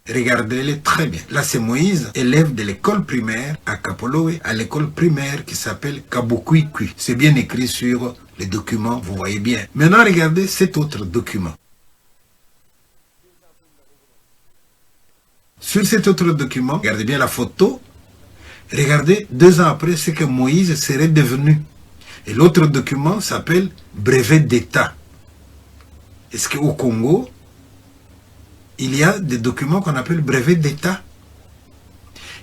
Regardez-les très bien. Là, c'est Moïse, élève de l'école primaire à Kapolowe, à l'école primaire qui s'appelle Kabukwikwi. C'est bien écrit sur les documents, vous voyez bien. Maintenant, regardez cet autre document. Sur cet autre document, regardez bien la photo. Regardez 2 ans après ce que Moïse serait devenu. Et l'autre document s'appelle brevet d'État. Est-ce qu'au Congo, il y a des documents qu'on appelle brevet d'État?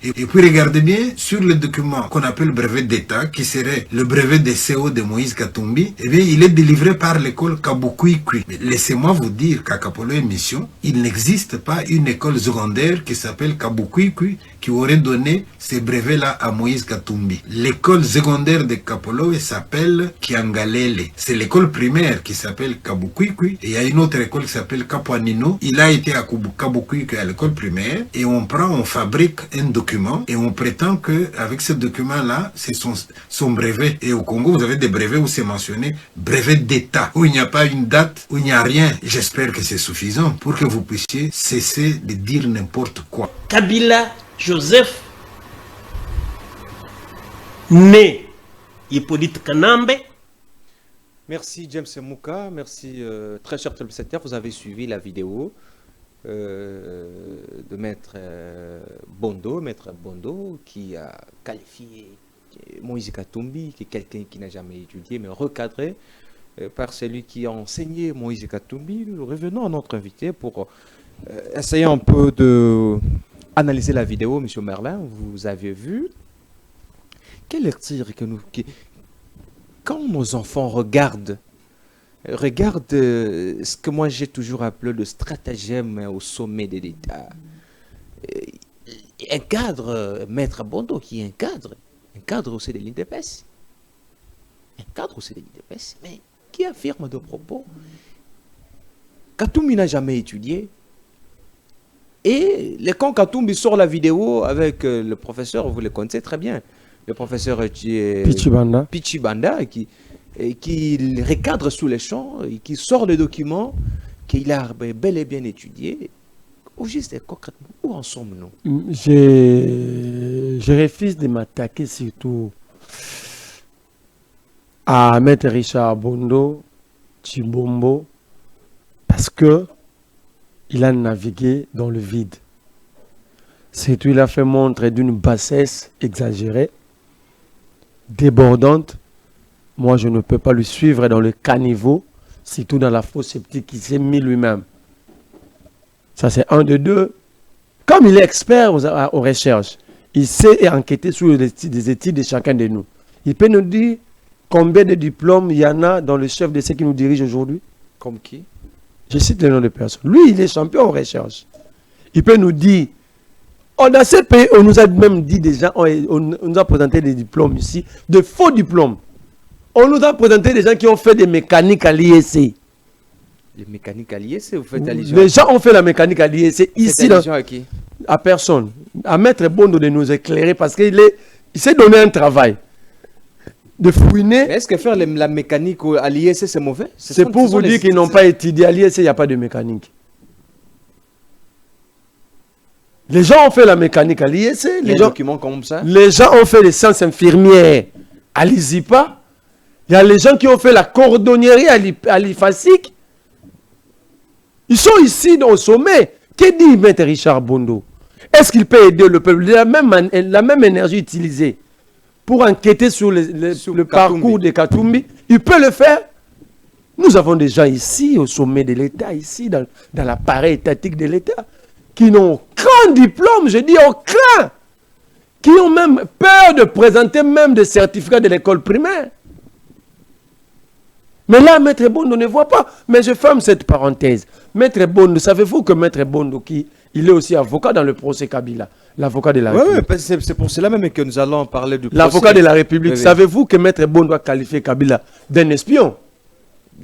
Et puis regardez bien, sur le document qu'on appelle brevet d'État, qui serait le brevet de CO de Moïse Katumbi, eh bien, il est délivré par l'école Kabukwikwi. Laissez-moi vous dire qu'à Kapolowe Mission, il n'existe pas une école secondaire qui s'appelle Kabukwikwi qui aurait donné ces brevets-là à Moïse Katumbi. L'école secondaire de Kapolowe s'appelle Kiangalele. C'est l'école primaire qui s'appelle Kabukwikwi. Et il y a une autre école qui s'appelle Kapuanino. Il a été à Kabukwikwi à l'école primaire. Et on fabrique un document et on prétend qu'avec ce document-là, c'est son brevet. Et au Congo, vous avez des brevets où c'est mentionné brevet d'État, où il n'y a pas une date, où il n'y a rien. J'espère que c'est suffisant pour que vous puissiez cesser de dire n'importe quoi. Kabila Joseph, né Hippolyte Kanambe. Merci James Mouka, merci très cher téléspectateur, vous avez suivi la vidéo de Maître Bondo, qui a qualifié Moïse Katumbi, qui est quelqu'un qui n'a jamais étudié, mais recadré par celui qui a enseigné Moïse Katumbi. Nous revenons à notre invité pour essayer un peu de analyser la vidéo. Monsieur Merlin, vous avez vu quel lecture quand nos enfants regardent ce que moi j'ai toujours appelé le stratagème au sommet de l'État. Un cadre, Maître Bondo, qui est un cadre aussi de l'IDPS. Un cadre aussi de l'IDPS, mais qui affirme de propos. Katumbi n'a jamais étudié. Et quand Katumbi sort la vidéo avec le professeur, vous le connaissez très bien, le professeur Pichibanda, qui recadre sous les champs, et qui sort le document qu'il a bel et bien étudié. Au juste et concrètement, où en sommes-nous? Je refuse de m'attaquer surtout à Maître Richard Bondo, Chibombo, parce que il a navigué dans le vide. Surtout, il a fait montre d'une bassesse exagérée, débordante. Moi, je ne peux pas le suivre dans le caniveau, surtout dans la fausse sceptique qu'il s'est mis lui-même. Ça, c'est un de deux. Comme il est expert aux recherches, il sait enquêter sur les études de chacun de nous. Il peut nous dire combien de diplômes il y en a dans le chef de ceux qui nous dirigent aujourd'hui? Comme qui? Je cite le nom de personne. Lui, il est champion en recherche. Il peut nous dire, on a ces pays, on nous a même dit déjà, on nous a présenté des diplômes ici, de faux diplômes. On nous a présenté des gens qui ont fait des mécaniques à l'IEC. Les mécaniques à l'IEC, vous faites allusion? Les gens ont fait la mécanique à l'IEC ici. À qui? À personne. À Maître Bondo de nous éclairer parce qu'il s'est donné un travail. De fouiner. Est-ce que faire la mécanique à l'IEC, c'est mauvais? C'est pour vous dire qu'ils n'ont pas étudié. À l'IEC, il n'y a pas de mécanique. Les gens ont fait la mécanique à l'IEC. Les documents comme ça. Les gens ont fait les sciences infirmières à l'ISIPA. Il y a les gens qui ont fait la cordonnerie à l'IFASIC. Ils sont ici au sommet. Que dit Maître Richard Bondo? Est-ce qu'il peut aider le peuple? La même énergie utilisée pour enquêter sur le parcours de Katumbi, il peut le faire. Nous avons des gens ici, au sommet de l'État, ici, dans l'appareil étatique de l'État, qui n'ont aucun diplôme, je dis aucun, qui ont même peur de présenter même des certificats de l'école primaire. Mais là, Maître Bondo ne voit pas. Mais je ferme cette parenthèse. Maître Bondo, savez-vous que Maître Bondo, il est aussi avocat dans le procès Kabila, l'avocat de la République. Oui, c'est pour cela même que nous allons parler du procès. L'avocat de la République. Savez-vous que Maître Bondo a qualifié Kabila d'un espion?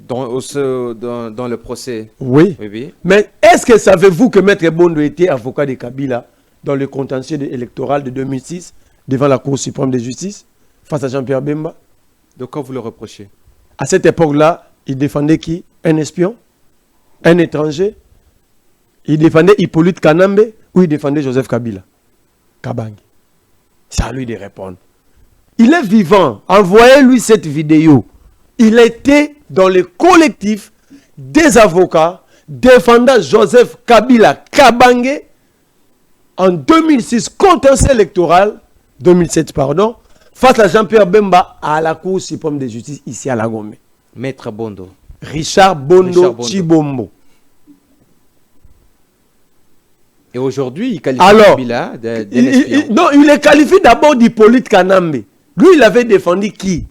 Dans le procès. Oui. Mais est-ce que savez-vous que Maître Bondo était avocat de Kabila dans le contentieux électoral de 2006 devant la Cour suprême de justice face à Jean-Pierre Bemba? De quoi vous le reprochez? À cette époque-là, il défendait qui? Un espion? Un étranger? Il défendait Hippolyte Kanambe ou il défendait Joseph Kabila? Kabangi. C'est à lui de répondre. Il est vivant. Envoyez-lui cette vidéo. Il était dans le collectif des avocats défendant Joseph Kabila Kabange en 2006, contentieux électoral, 2007 pardon, face à Jean-Pierre Bemba à la Cour suprême de justice ici à Lagombe. Maître Bondo. Richard Bondo Chibombo. Et aujourd'hui, il qualifie Kabila d'un espion. Non, il est qualifié d'abord d'Hippolyte Kanambe. Lui, il avait défendu qui?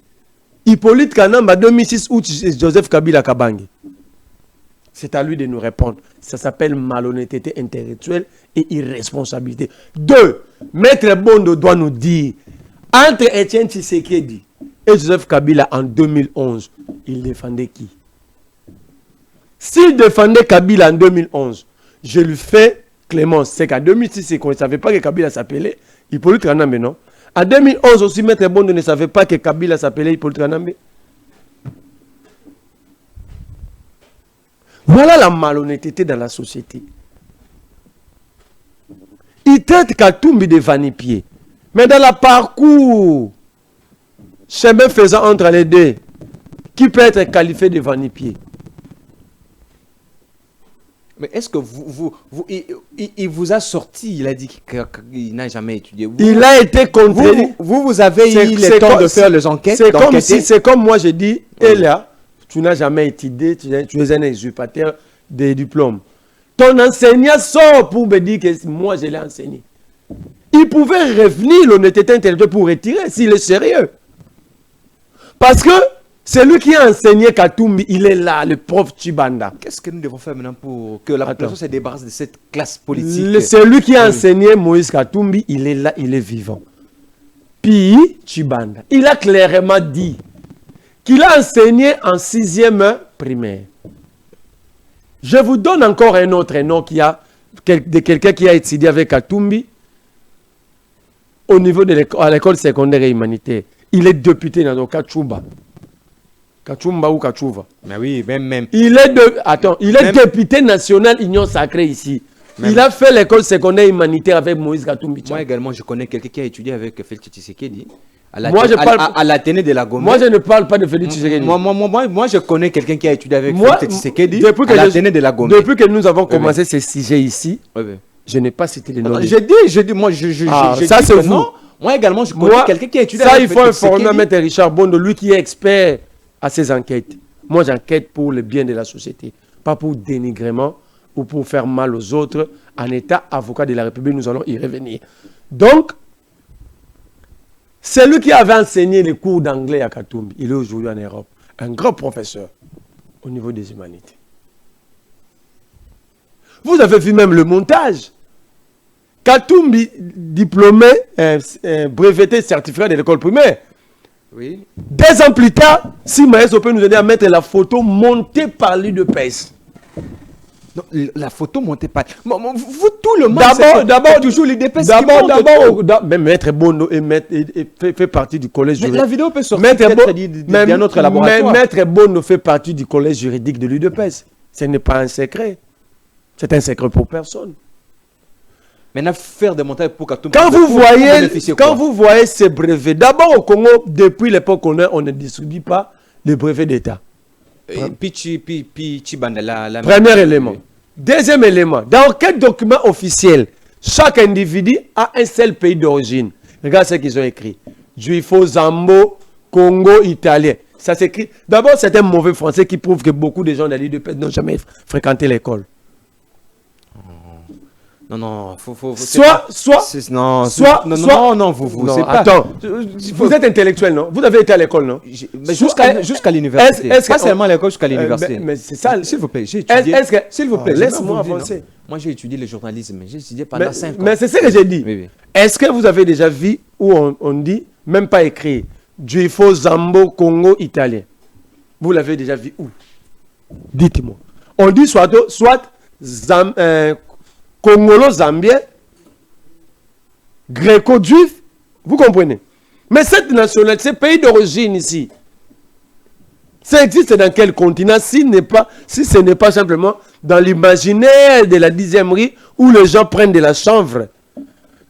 Hippolyte Kanambe en 2006 ou Joseph Kabila Kabange? C'est à lui de nous répondre. Ça s'appelle malhonnêteté intellectuelle et irresponsabilité. 2. Maître Bondo doit nous dire, entre Etienne Tshisekedi et Joseph Kabila en 2011, il défendait qui? S'il défendait Kabila en 2011, je lui fais Clémence. C'est qu'en 2006, on ne savait pas que Kabila s'appelait Hippolyte Kanambe, non? En 2011 aussi, Maître Bondo ne savait pas que Kabila s'appelait Hippolyte Kanambe. Voilà la malhonnêteté dans la société. Il traite Katumbi de vanipier. Mais dans le parcours, chemin faisant entre les deux, qui peut être qualifié de vanipier? Mais est-ce que il vous a sorti, il a dit qu'il n'a jamais étudié. Il a été contredit. Vous avez eu le temps de faire les enquêtes. C'est comme moi je dis, Elia, tu n'as jamais étudié, tu es un usurpateur des diplômes. Ton enseignant sort pour me dire que moi je l'ai enseigné. Il pouvait revenir l'honnêteté intellectuelle pour retirer s'il est sérieux. Parce que c'est lui qui a enseigné Katumbi, il est là, le prof Chibanda. Qu'est-ce que nous devons faire maintenant pour que la population se débarrasse de cette classe politique? C'est lui qui a enseigné Moïse Katumbi, il est là, il est vivant. Puis Chibanda, il a clairement dit qu'il a enseigné en 6e primaire. Je vous donne encore un autre nom de quelqu'un qui a étudié avec Katumbi au niveau de l'école secondaire et humanitaire. Il est député dans le Kachumba. Kachumba ou Kachuva. Mais oui, même. Il est député national Union Sacrée ici. Même. Il a fait l'école secondaire humanitaire avec Moïse Katumbi. Moi également, je connais quelqu'un qui a étudié avec Félix Tshisekedi. À l'Athénée de la Gombe. Moi, je ne parle pas de Félix Tshisekedi. Moi, je connais quelqu'un qui a étudié avec Félix Tshisekedi à l'Athénée de la Gombe. Depuis que nous avons commencé ces sujets ici, je n'ai pas cité les noms. J'ai dit, ça c'est vous. Non. Moi également, je connais quelqu'un qui a étudié avec Félix Tshisekedi. Ça, il faut informer M. Richard Bondo, lui qui est expert à ces enquêtes. Moi, j'enquête pour le bien de la société, pas pour dénigrement ou pour faire mal aux autres. En état avocat de la République, nous allons y revenir. Donc, c'est lui qui avait enseigné les cours d'anglais à Katumbi. Il est aujourd'hui en Europe. Un grand professeur au niveau des humanités. Vous avez vu même le montage. Katumbi, diplômé, breveté, certificat de l'école primaire. Oui. 2 ans plus tard, si Maëso peut nous aider à mettre la photo montée par l'UDPS. Non, la photo montée par... Vous, tout le monde... D'abord, toujours les DPS mais Maître Bono fait partie du collège juridique. La vidéo peut sortir d'un autre laboratoire. Mais Maître Bono fait partie du collège juridique de l'UDPS. Ce n'est pas un secret. C'est un secret pour personne. Maintenant, faire des montages pour Katumbi... Quand vous voyez ces brevets, d'abord au Congo, depuis l'époque on ne distribue pas les brevets d'État. Premier élément. Deuxième élément, dans quel document officiel, chaque individu a un seul pays d'origine. Regarde ce qu'ils ont écrit. Juifo, Zambo, Congo, Italien. Ça s'écrit. D'abord, c'est un mauvais français qui prouve que beaucoup de gens de l'UDPS n'ont jamais fréquenté l'école. Non, vous êtes intellectuel, non? Vous avez été à l'école, non? Jusqu'à l'université. Pas seulement à l'école, jusqu'à l'université. Mais c'est ça. S'il vous plaît, j'ai étudié. S'il vous plaît, laisse-moi avancer. Moi, j'ai étudié le journalisme. J'ai étudié pendant 5 ans. Mais c'est ce que j'ai dit. Oui. Est-ce que vous avez déjà vu où on dit, même pas écrit, Juifo, Zambo, Congo, Italien? Vous l'avez déjà vu où? Dites-moi. On dit soit Congolo-Zambien, Gréco-Juif, vous comprenez? Mais cette nationalité, ce pays d'origine ici, ça existe dans quel continent si ce n'est pas simplement dans l'imaginaire de la 10e rue où les gens prennent de la chanvre.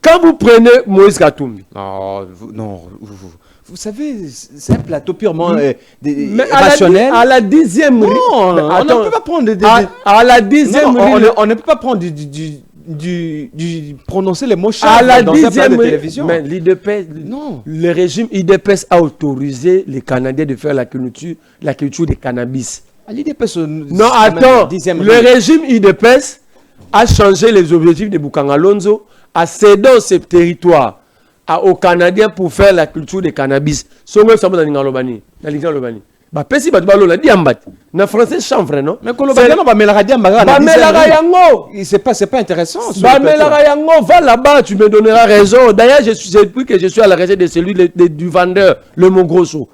Quand vous prenez Moïse Katumbi. Vous savez, c'est un plateau purement rationnel. À la 10e rue. Non, on ne peut pas prendre à la 10e rue. On ne peut pas prendre prononcer les mots à la dans un plat de télévision. Mais l'IDPS, non. Le régime IDPS a autorisé les Canadiens de faire la culture du cannabis. Non, attends. Le régime IDPS a changé les objectifs de Bukangalonzo, a cédé ce territoire aux Canadiens pour faire la culture du cannabis. C'est français chanvre, non? Mais c'est pas intéressant. Va là-bas, tu me donneras raison. D'ailleurs, depuis que je suis à la recherche de celui du vendeur, le Mongrosso.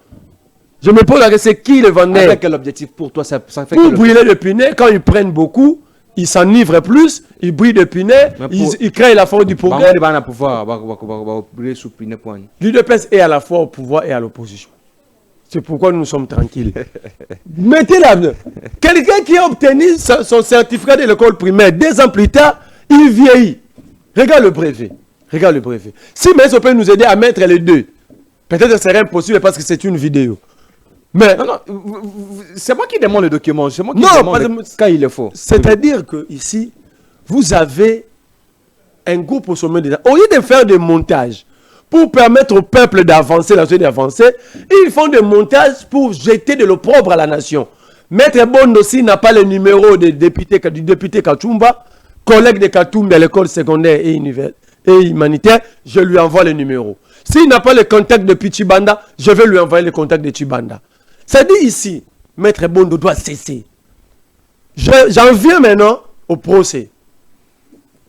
Je me pose la question, c'est qui le vendeur? Avec quel objectif pour toi ça fait pour brûler le pinay, quand ils prennent beaucoup, ils s'enivrent plus, ils brûlent le pinay, ils créent la force du progrès. L'UDPS est à la fois au pouvoir et à l'opposition. C'est pourquoi nous sommes tranquilles. Mettez la... Quelqu'un qui a obtenu son certificat de l'école primaire, 2 ans plus tard, il vieillit. Regarde le brevet. Si Maëso peut nous aider à mettre les deux, peut-être que ce serait impossible parce que c'est une vidéo. Mais non, c'est moi qui demande le document. C'est moi qui demande quand il est faux. C'est-à-dire que ici, vous avez un groupe au sommet des... Au lieu de faire des montages pour permettre au peuple d'avancer, la société d'avancer, ils font des montages pour jeter de l'opprobre à la nation. Maître Bondo aussi n'a pas le numéro du député Kachumba, collègue de Katumbi à l'école secondaire et humanitaire, je lui envoie le numéro. S'il n'a pas le contact de Pichibanda, je vais lui envoyer le contact de Chibanda. Ça dit ici, Maître Bondo doit cesser. J'en viens maintenant au procès.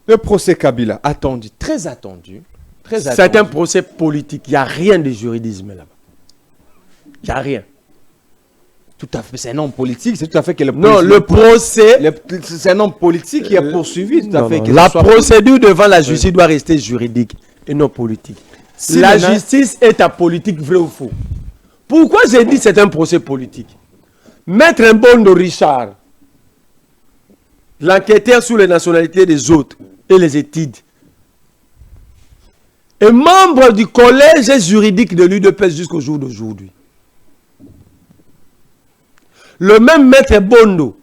Le procès Kabila, attendu, très attendu. C'est un procès politique. Il n'y a rien de juridisme là-bas. Il n'y a rien. Tout à fait. C'est un homme politique. C'est tout à fait que le procès... C'est un homme politique qui a poursuivi. Tout à fait la procédure devant la justice doit rester juridique et non politique. La justice est apolitique, vrai ou faux? Pourquoi j'ai dit c'est un procès politique? Maître Mbondo Richard, l'enquêteur sur les nationalités des autres et les études, est membre du collège juridique de l'UDPS jusqu'au jour d'aujourd'hui. Le même Maître Bondo,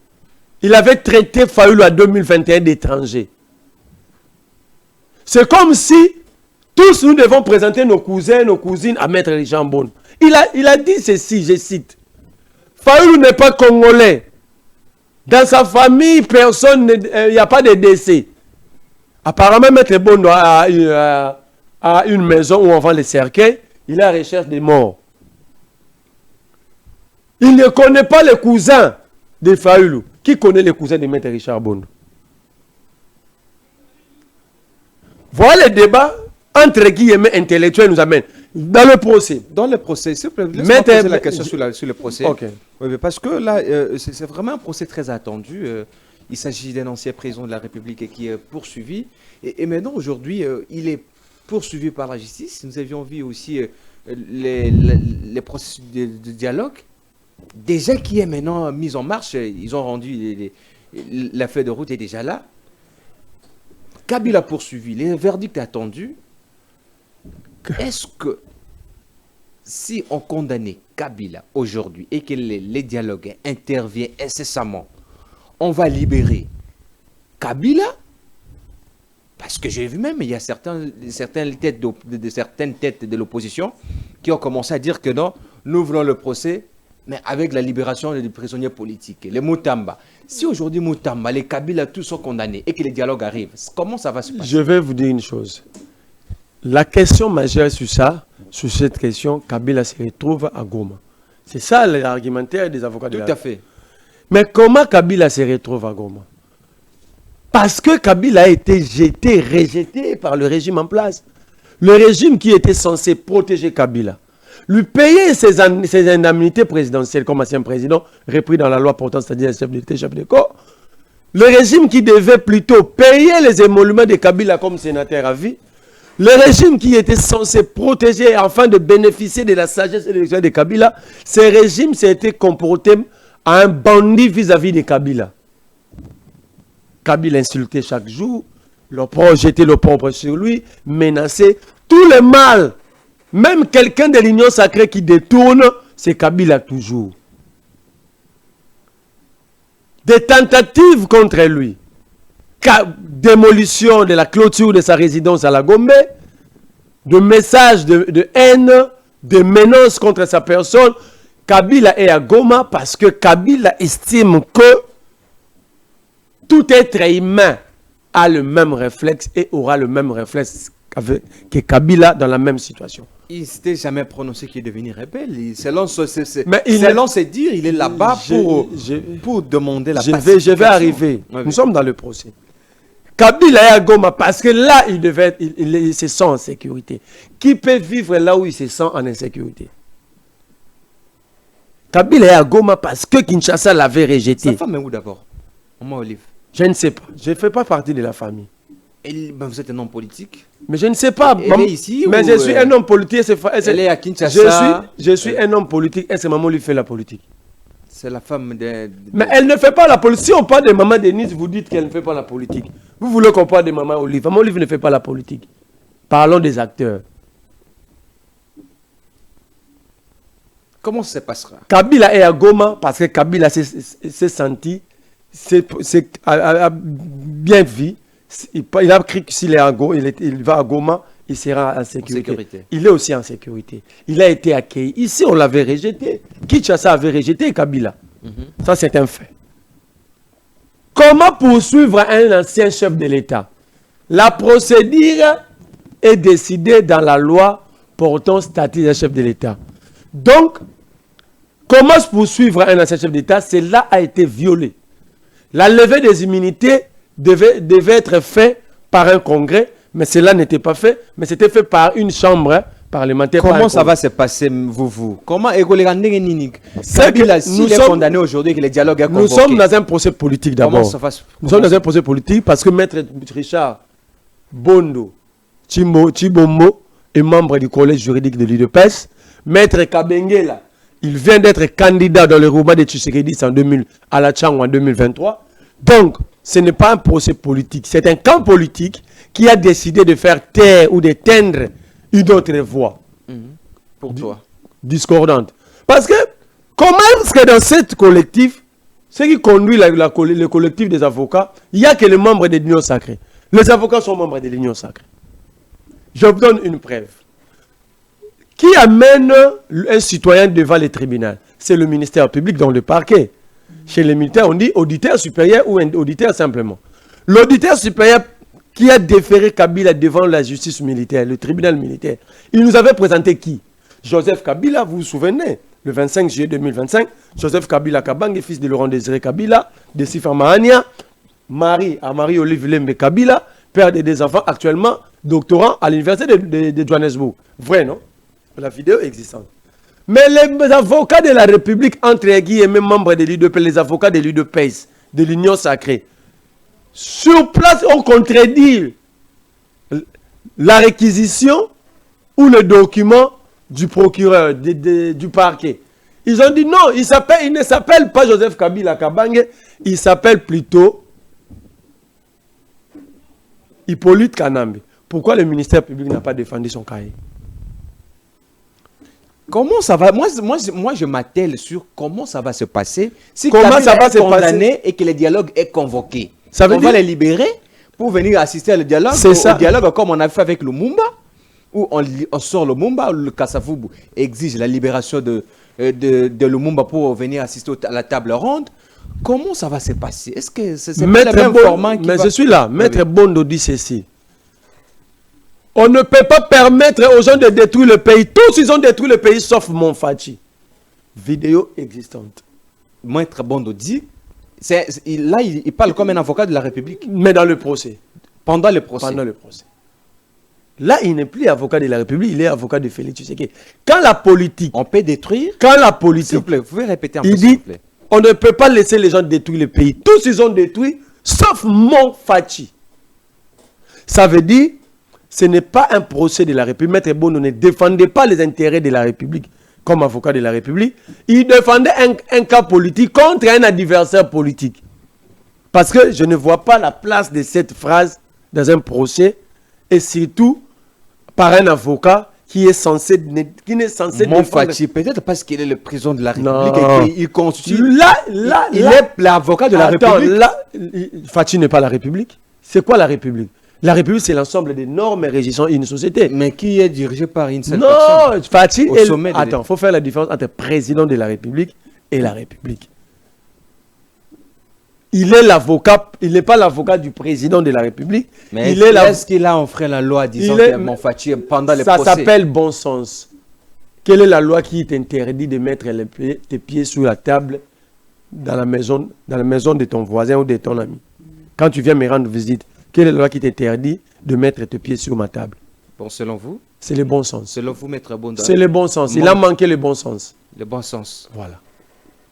il avait traité Fayoulou en 2021 d'étranger. C'est comme si tous nous devons présenter nos cousins, nos cousines à Maître Richard Bondo. Il a dit ceci, je cite. Fayoulou n'est pas congolais. Dans sa famille, personne, il n'y a pas de décès. Apparemment, Maître Bondo a une maison où on vend les cercueils. Il est à la recherche des morts. Il ne connaît pas les cousins de Fayoulou. Qui connaît les cousins de Maître Richard Bondo? Voilà le débat entre guillemets intellectuels nous amène dans le procès. Dans le procès, s'il vous plaît, laisse-moi Mettez- poser la question sur le procès. Ok. Oui, mais parce que là, c'est vraiment un procès très attendu. Il s'agit d'un ancien président de la République qui est poursuivi. Et maintenant, aujourd'hui, il est poursuivi par la justice. Nous avions vu aussi les processus de dialogue. Déjà qui est maintenant mis en marche, ils ont rendu la feuille de route est déjà là. Kabila poursuivi, les verdicts attendus. Est-ce que si on condamnait Kabila aujourd'hui et que les dialogues interviennent incessamment, on va libérer Kabila? Parce que j'ai vu même, il y a certaines têtes de l'opposition qui ont commencé à dire que non, nous voulons le procès, mais avec la libération des prisonniers politiques, les Moutamba. Si aujourd'hui Moutamba, les Kabila, tous sont condamnés et que les dialogues arrivent, comment ça va se passer? Je vais vous dire une chose. La question majeure sur cette question, Kabila se retrouve à Goma. C'est ça l'argumentaire des avocats de Tout la... à fait. Mais comment Kabila se retrouve à Goma? Parce que Kabila a été rejeté par le régime en place. Le régime qui était censé protéger Kabila, lui payer ses indemnités présidentielles comme ancien président, repris dans la loi portant, c'est-à-dire chef d'État, chef de corps. Le régime qui devait plutôt payer les émoluments de Kabila comme sénateur à vie. Le régime qui était censé protéger afin de bénéficier de la sagesse électorale de Kabila, ce régime s'est été comporté à un bandit vis-à-vis de Kabila. Kabila insultait chaque jour, jetait l'opprobre sur lui, menaçait tout le mal. Même quelqu'un de l'Union sacrée qui détourne, c'est Kabila toujours. Des tentatives contre lui. Démolition de la clôture de sa résidence à la Gombe, de messages de haine, de menaces contre sa personne. Kabila est à Goma parce que Kabila estime que tout être humain a le même réflexe et aura le même réflexe que Kabila dans la même situation. Il ne s'était jamais prononcé qu'il est devenu rebelle. Selon ses dires, il est là-bas pour demander la pacification. Je vais arriver. Oui, Nous sommes dans le procès. Kabila est à Goma parce que là, il se sent en sécurité. Qui peut vivre là où il se sent en insécurité? Kabila est à Goma parce que Kinshasa l'avait rejeté. Sa femme est où d'abord? Maman Olive. Je ne sais pas. Je ne fais pas partie de la famille. Vous êtes un homme politique? Mais je ne sais pas. Elle est ici mais ou je suis un homme politique. Elle est à Kinshasa. Je suis un homme politique et c'est maman lui fait la politique. C'est la femme de... Mais elle ne fait pas la politique. Si on parle de maman Denise, vous dites qu'elle ne fait pas la politique. Vous voulez qu'on parle de maman Olive. Maman Olive ne fait pas la politique. Parlons des acteurs. Comment ça se passera? Kabila est à Goma parce que Kabila s'est senti, a bien vu. Il a cru que s'il est il va à Goma, il sera en sécurité. Il est aussi en sécurité. Il a été accueilli. Ici, on l'avait rejeté. Kinshasa avait rejeté Kabila. Ça, c'est un fait. Comment poursuivre un ancien chef de l'État? La procédure est décidée dans la loi portant statut d'un chef de l'État. Donc, comment poursuivre un ancien chef d'État? Cela a été violé. La levée des immunités devait être faite par un congrès, mais cela n'était pas fait, mais c'était fait par une chambre parlementaire. Comment ça va se passer, vous? Comment s'il est condamné aujourd'hui que les dialogues sont convoqués? Nous sommes dans un procès politique d'abord. Nous sommes dans un procès politique parce que Maître Richard Bondo Chibombo est membre du collège juridique de l'UDPS. Maître Kabengela, il vient d'être candidat dans le roulement de Tshisekedi à la Tchang en 2023. Donc, ce n'est pas un procès politique. C'est un camp politique qui a décidé de faire taire ou d'éteindre une autre voix. Pour toi. Discordante. Parce que, comment est-ce que dans ce collectif, ce qui conduit le collectif des avocats, il n'y a que les membres de l'Union sacrée. Les avocats sont membres de l'Union sacrée. Je vous donne une preuve. Qui amène un citoyen devant le tribunal? C'est le ministère public dans le parquet. Chez les militaires, on dit auditeur supérieur ou un auditeur simplement. L'auditeur supérieur qui a déféré Kabila devant la justice militaire, le tribunal militaire, il nous avait présenté qui? Joseph Kabila, vous vous souvenez, le 25 juillet 2025, Joseph Kabila Kabange, fils de Laurent Désiré Kabila, de Sifa Mahania, mari à Marie-Olive Lembe Kabila, père de deux enfants, actuellement doctorant à l'université de Johannesburg. Vrai, non? La vidéo existante. Mais les avocats de la République, entre guillemets, membres de l'UDP, les avocats de l'UDPS, de l'Union sacrée, sur place, on contredit la réquisition ou le document du procureur, du parquet. Ils ont dit non, il ne s'appelle pas Joseph Kabila Kabange, il s'appelle plutôt Hippolyte Kanambe. Pourquoi le ministère public n'a pas défendu son cahier? Comment ça va? Moi, je m'attelle sur comment ça va se passer si Comment Kabila ça va est se condamné passer? et que le dialogue est convoqué. Ça veut on dire... va les libérer pour venir assister au dialogue. C'est ça. Au dialogue comme on a fait avec Lumumba, où on sort Lumumba, le Kasavubu exige la libération de Lumumba pour venir assister à la table ronde. Comment ça va se passer? Est-ce que c'est pas le même format qui Mais va... je suis là. Maître Bondo dit ceci. On ne peut pas permettre aux gens de détruire le pays. Tous, ils ont détruit le pays, sauf Monfachi. Vidéo existante. Maître Bondo dit, il parle comme un avocat de la République. Mais dans le procès. Pendant le procès. Pendant le procès. Là, il n'est plus avocat de la République, il est avocat de Félix Tshisekedi. Quand la politique... On peut détruire... Quand la politique... S'il vous plaît, vous pouvez répéter un peu, il s'il vous dit, plaît. on ne peut pas laisser les gens détruire le pays. Tous, ils ont détruit, sauf Monfachi. Ça veut dire... Ce n'est pas un procès de la République. Maître Bono ne défendait pas les intérêts de la République comme avocat de la République. Il défendait un cas politique contre un adversaire politique. Parce que je ne vois pas la place de cette phrase dans un procès et surtout par un avocat qui n'est censé Monfachi, peut-être parce qu'il est le président de la République Non. et qu'il constitue... Il est l'avocat de la République. Fachi n'est pas la République. C'est quoi la République? La République, c'est l'ensemble des normes et régissant une société. Mais qui est dirigé par une seule personne? Non, Fachi Au sommet de attends, il faut faire la différence entre président de la République et la République. Il est l'avocat, il n'est pas l'avocat du président de la République. Mais il est est-ce qu'il a enfreint la loi disant que Monfachi pendant les procès? Ça s'appelle bon sens. Quelle est la loi qui t'interdit de mettre tes pieds sous la table dans la maison de ton voisin ou de ton ami? Quand tu viens me rendre visite, quelle est la loi qui t'interdit de mettre tes pieds sur ma table? Bon, selon vous? C'est le bon sens. Selon vous, Maître Bondo? C'est le bon sens. Il a manqué le bon sens. Le bon sens. Voilà.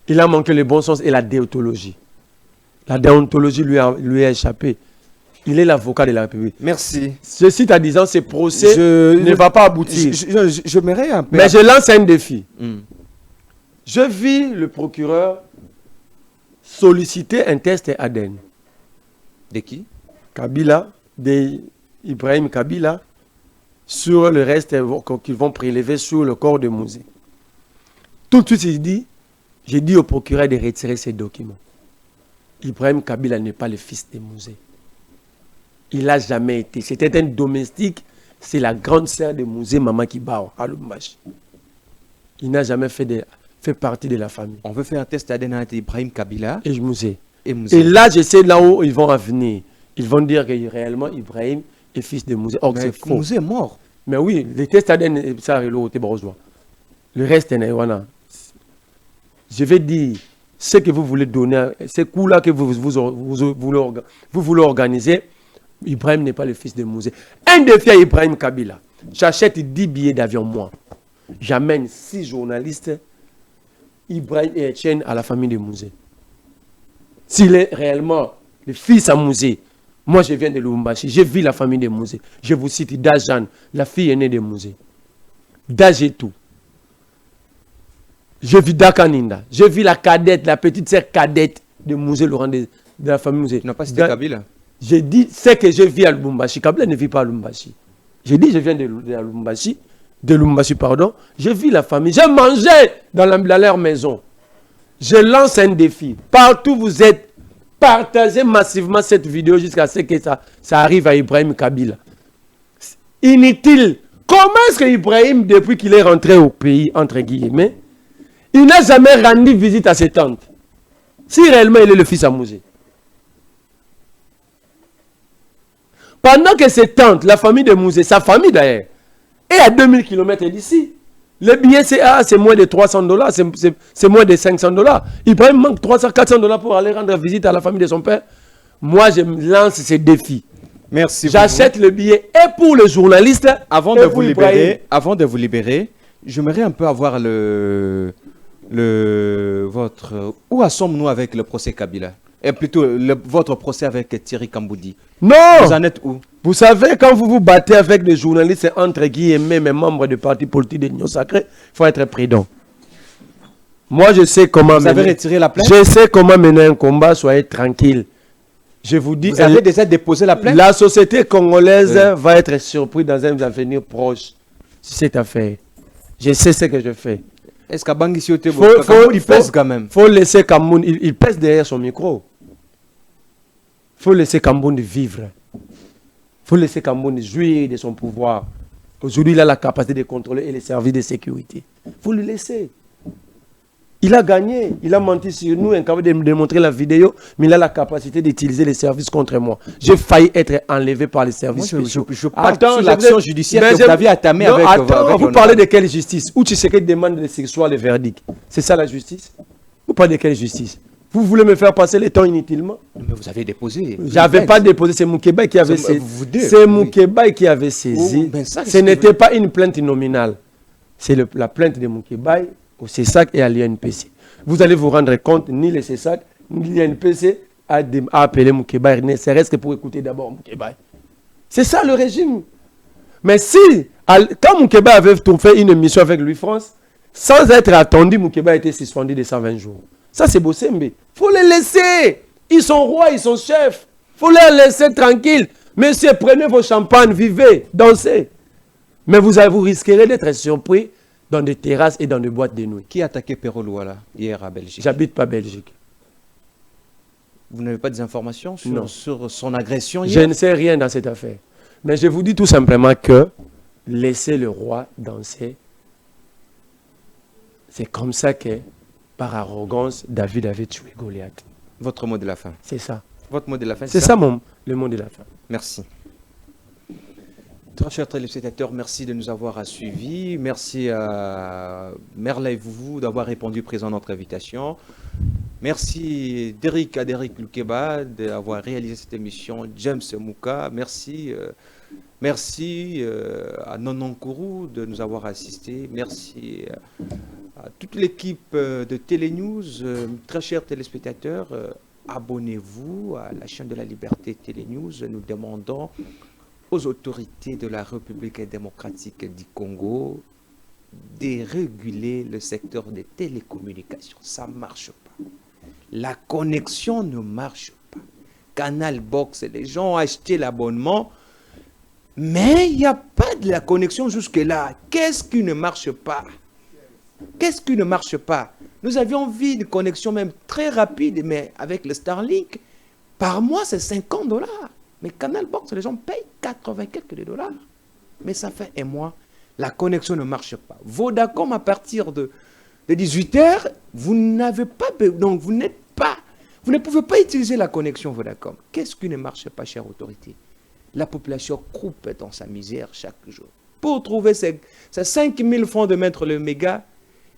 Il a manqué le bon sens et la déontologie. La déontologie lui a échappé. Il est l'avocat de la République. Merci. Ceci en disant, ce procès ne va pas aboutir. Je m'aimerais un peu... Mais je lance un défi. Hmm. Je vis le procureur solliciter un test ADN. De qui? Kabila, d'Ibrahim Kabila, sur le reste qu'ils vont prélever sur le corps de Mouzé. Tout de suite, j'ai dit au procureur de retirer ces documents. Ibrahim Kabila n'est pas le fils de Mouzé. Il n'a jamais été. C'était un domestique. C'est la grande sœur de Mouzé, Maman Kibao, à Lubumbashi. Il n'a jamais fait partie de la famille. On veut faire un test ADN avec Ibrahim Kabila et Mouzé. Et là, je sais là où ils vont en venir. Ils vont dire que réellement Ibrahim est fils de Mouzé. Or, c'est faux. Mouzé est mort. Mais oui, les tests ADN, ça arrive au Téboroswa. Le reste, je vais dire, ce que vous voulez donner, ces coups-là que vous voulez organiser, Ibrahim n'est pas le fils de Mouzé. Un défi à Ibrahim Kabila. J'achète 10 billets d'avion, moi. J'amène 6 journalistes, Ibrahim et Etienne, à la famille de Mouzé. S'il est réellement le fils à Mouzé, moi je viens de Lubumbashi, j'ai vu la famille de Mouzé. Je vous cite Dajan, la fille aînée de Mouzé. Dajetou. J'ai vu Dakaninda. J'ai vu la cadette, la petite sœur cadette de Mouzé Laurent de la famille Mouzé. Tu n'as pas cité Kabila? J'ai dit ce que je vis à Lubumbashi. Kabila ne vit pas à Lubumbashi. J'ai dit je viens de Lubumbashi. Pardon. J'ai vu la famille. J'ai mangé dans leur maison. Je lance un défi. Partout où vous êtes, partagez massivement cette vidéo jusqu'à ce que ça arrive à Ibrahim Kabila. Inutile. Comment est-ce que Ibrahim, depuis qu'il est rentré au pays, entre guillemets, il n'a jamais rendu visite à ses tantes? Si réellement il est le fils à Mouzé. Pendant que ses tantes, la famille de Mouzé, sa famille d'ailleurs, est à 2000 km d'ici. Le billet c'est moins de $300, c'est moins de $500. Ibrahim manque $300, $400 pour aller rendre visite à la famille de son père. Moi, je lance ce défi. Merci. J'achète le billet et pour le journaliste. Avant de vous libérer, j'aimerais un peu avoir votre... Où en sommes-nous avec le procès Kabila? Et plutôt, votre procès avec Thierry Kamboudi. Non! Vous en êtes où? Vous savez, quand vous vous battez avec des journalistes, entre guillemets, mes membres du parti politique de l'Union Sacrée, il faut être prudent. Moi, je sais comment Vous avez retiré la plainte? Je sais comment mener un combat, soyez tranquille. Je vous dis... Vous avez déjà déposé la plainte? La société congolaise va être surprise dans un avenir proche sur cette affaire. Je sais ce que je fais. Est-ce qu'à Bangui Sioté, il pèse quand même? Faut laisser Cameroun, il pèse derrière son micro. Faut laisser Cameroun vivre. Faut laisser Cameroun jouir de son pouvoir. Aujourd'hui, il a la capacité de contrôler et les services de sécurité. Faut le laisser. Il a gagné, il a menti sur nous, incapable de me démontrer la vidéo, mais il a la capacité d'utiliser les services contre moi. J'ai failli être enlevé par les services spéciaux. Je parle de l'action judiciaire que vous aviez entamée avec... Vous parlez de quelle justice? Où Tshisekedi demande de ce soit le verdict. C'est ça la justice? Vous parlez de quelle justice? Vous voulez me faire passer le temps inutilement? Mais vous avez déposé. J'avais pas déposé, c'est Moukeba qui avait saisi. C'est Moukeba qui avait saisi. Ce n'était pas une plainte nominale. C'est la plainte de Moukeba au CESAC et à l'INPC. Vous allez vous rendre compte, ni le CESAC, ni l'INPC a appelé Moukeba, ne serait-ce que pour écouter d'abord Moukeba. C'est ça le régime. Mais si, quand Moukeba avait fait une mission avec Louis France, sans être attendu, Moukeba a été suspendu de 120 jours. Ça, c'est Bossembe. Il faut les laisser. Ils sont rois, ils sont chefs. Il faut les laisser tranquilles. Messieurs, prenez vos champagnes, vivez, dansez. Mais vous risquerez d'être surpris dans des terrasses et dans des boîtes de nuit. Qui a attaqué Perro Luala hier à Belgique? J'habite pas Belgique. Vous n'avez pas des informations sur son agression hier? Je ne sais rien dans cette affaire. Mais je vous dis tout simplement que laissez le roi danser. C'est comme ça que, par arrogance, David avait tué Goliath. Votre mot de la fin. C'est ça. Votre mot de la fin. C'est ça le mot de la fin. Merci. Très chers téléspectateurs, merci de nous avoir suivis. Merci à Merley Vouvou d'avoir répondu présent à notre invitation. Merci Derrick Lukeba d'avoir réalisé cette émission. James Mouka, merci. Merci à Nonon Kourou de nous avoir assistés. Merci à toute l'équipe de Télénews. Très chers téléspectateurs, abonnez-vous à la chaîne de la Liberté Télénews. Nous demandons aux autorités de la République démocratique du Congo de réguler le secteur des télécommunications. Ça ne marche pas. La connexion ne marche pas. Canal Box, les gens ont acheté l'abonnement, mais il n'y a pas de la connexion jusque-là. Qu'est-ce qui ne marche pas? Qu'est-ce qui ne marche pas? Nous avions envie de connexion même très rapide, mais avec le Starlink, par mois, c'est $50. Mais Canal Box, les gens payent 80 quelques $. Mais ça fait un mois, la connexion ne marche pas. Vodacom, à partir de 18h, vous n'avez pas... Donc, vous ne pouvez pas utiliser la connexion Vodacom. Qu'est-ce qui ne marche pas, chère autorité? La population croupe dans sa misère chaque jour. Pour trouver ces 5 000 francs de mettre le méga,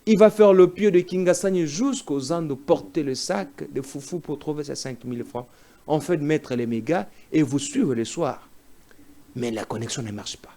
il va faire le pied de Kingasani jusqu'aux Andes de porter le sac de foufou pour trouver ces 5 000 francs. En fait, mettre les mégas et vous suivre le soir. Mais la connexion ne marche pas.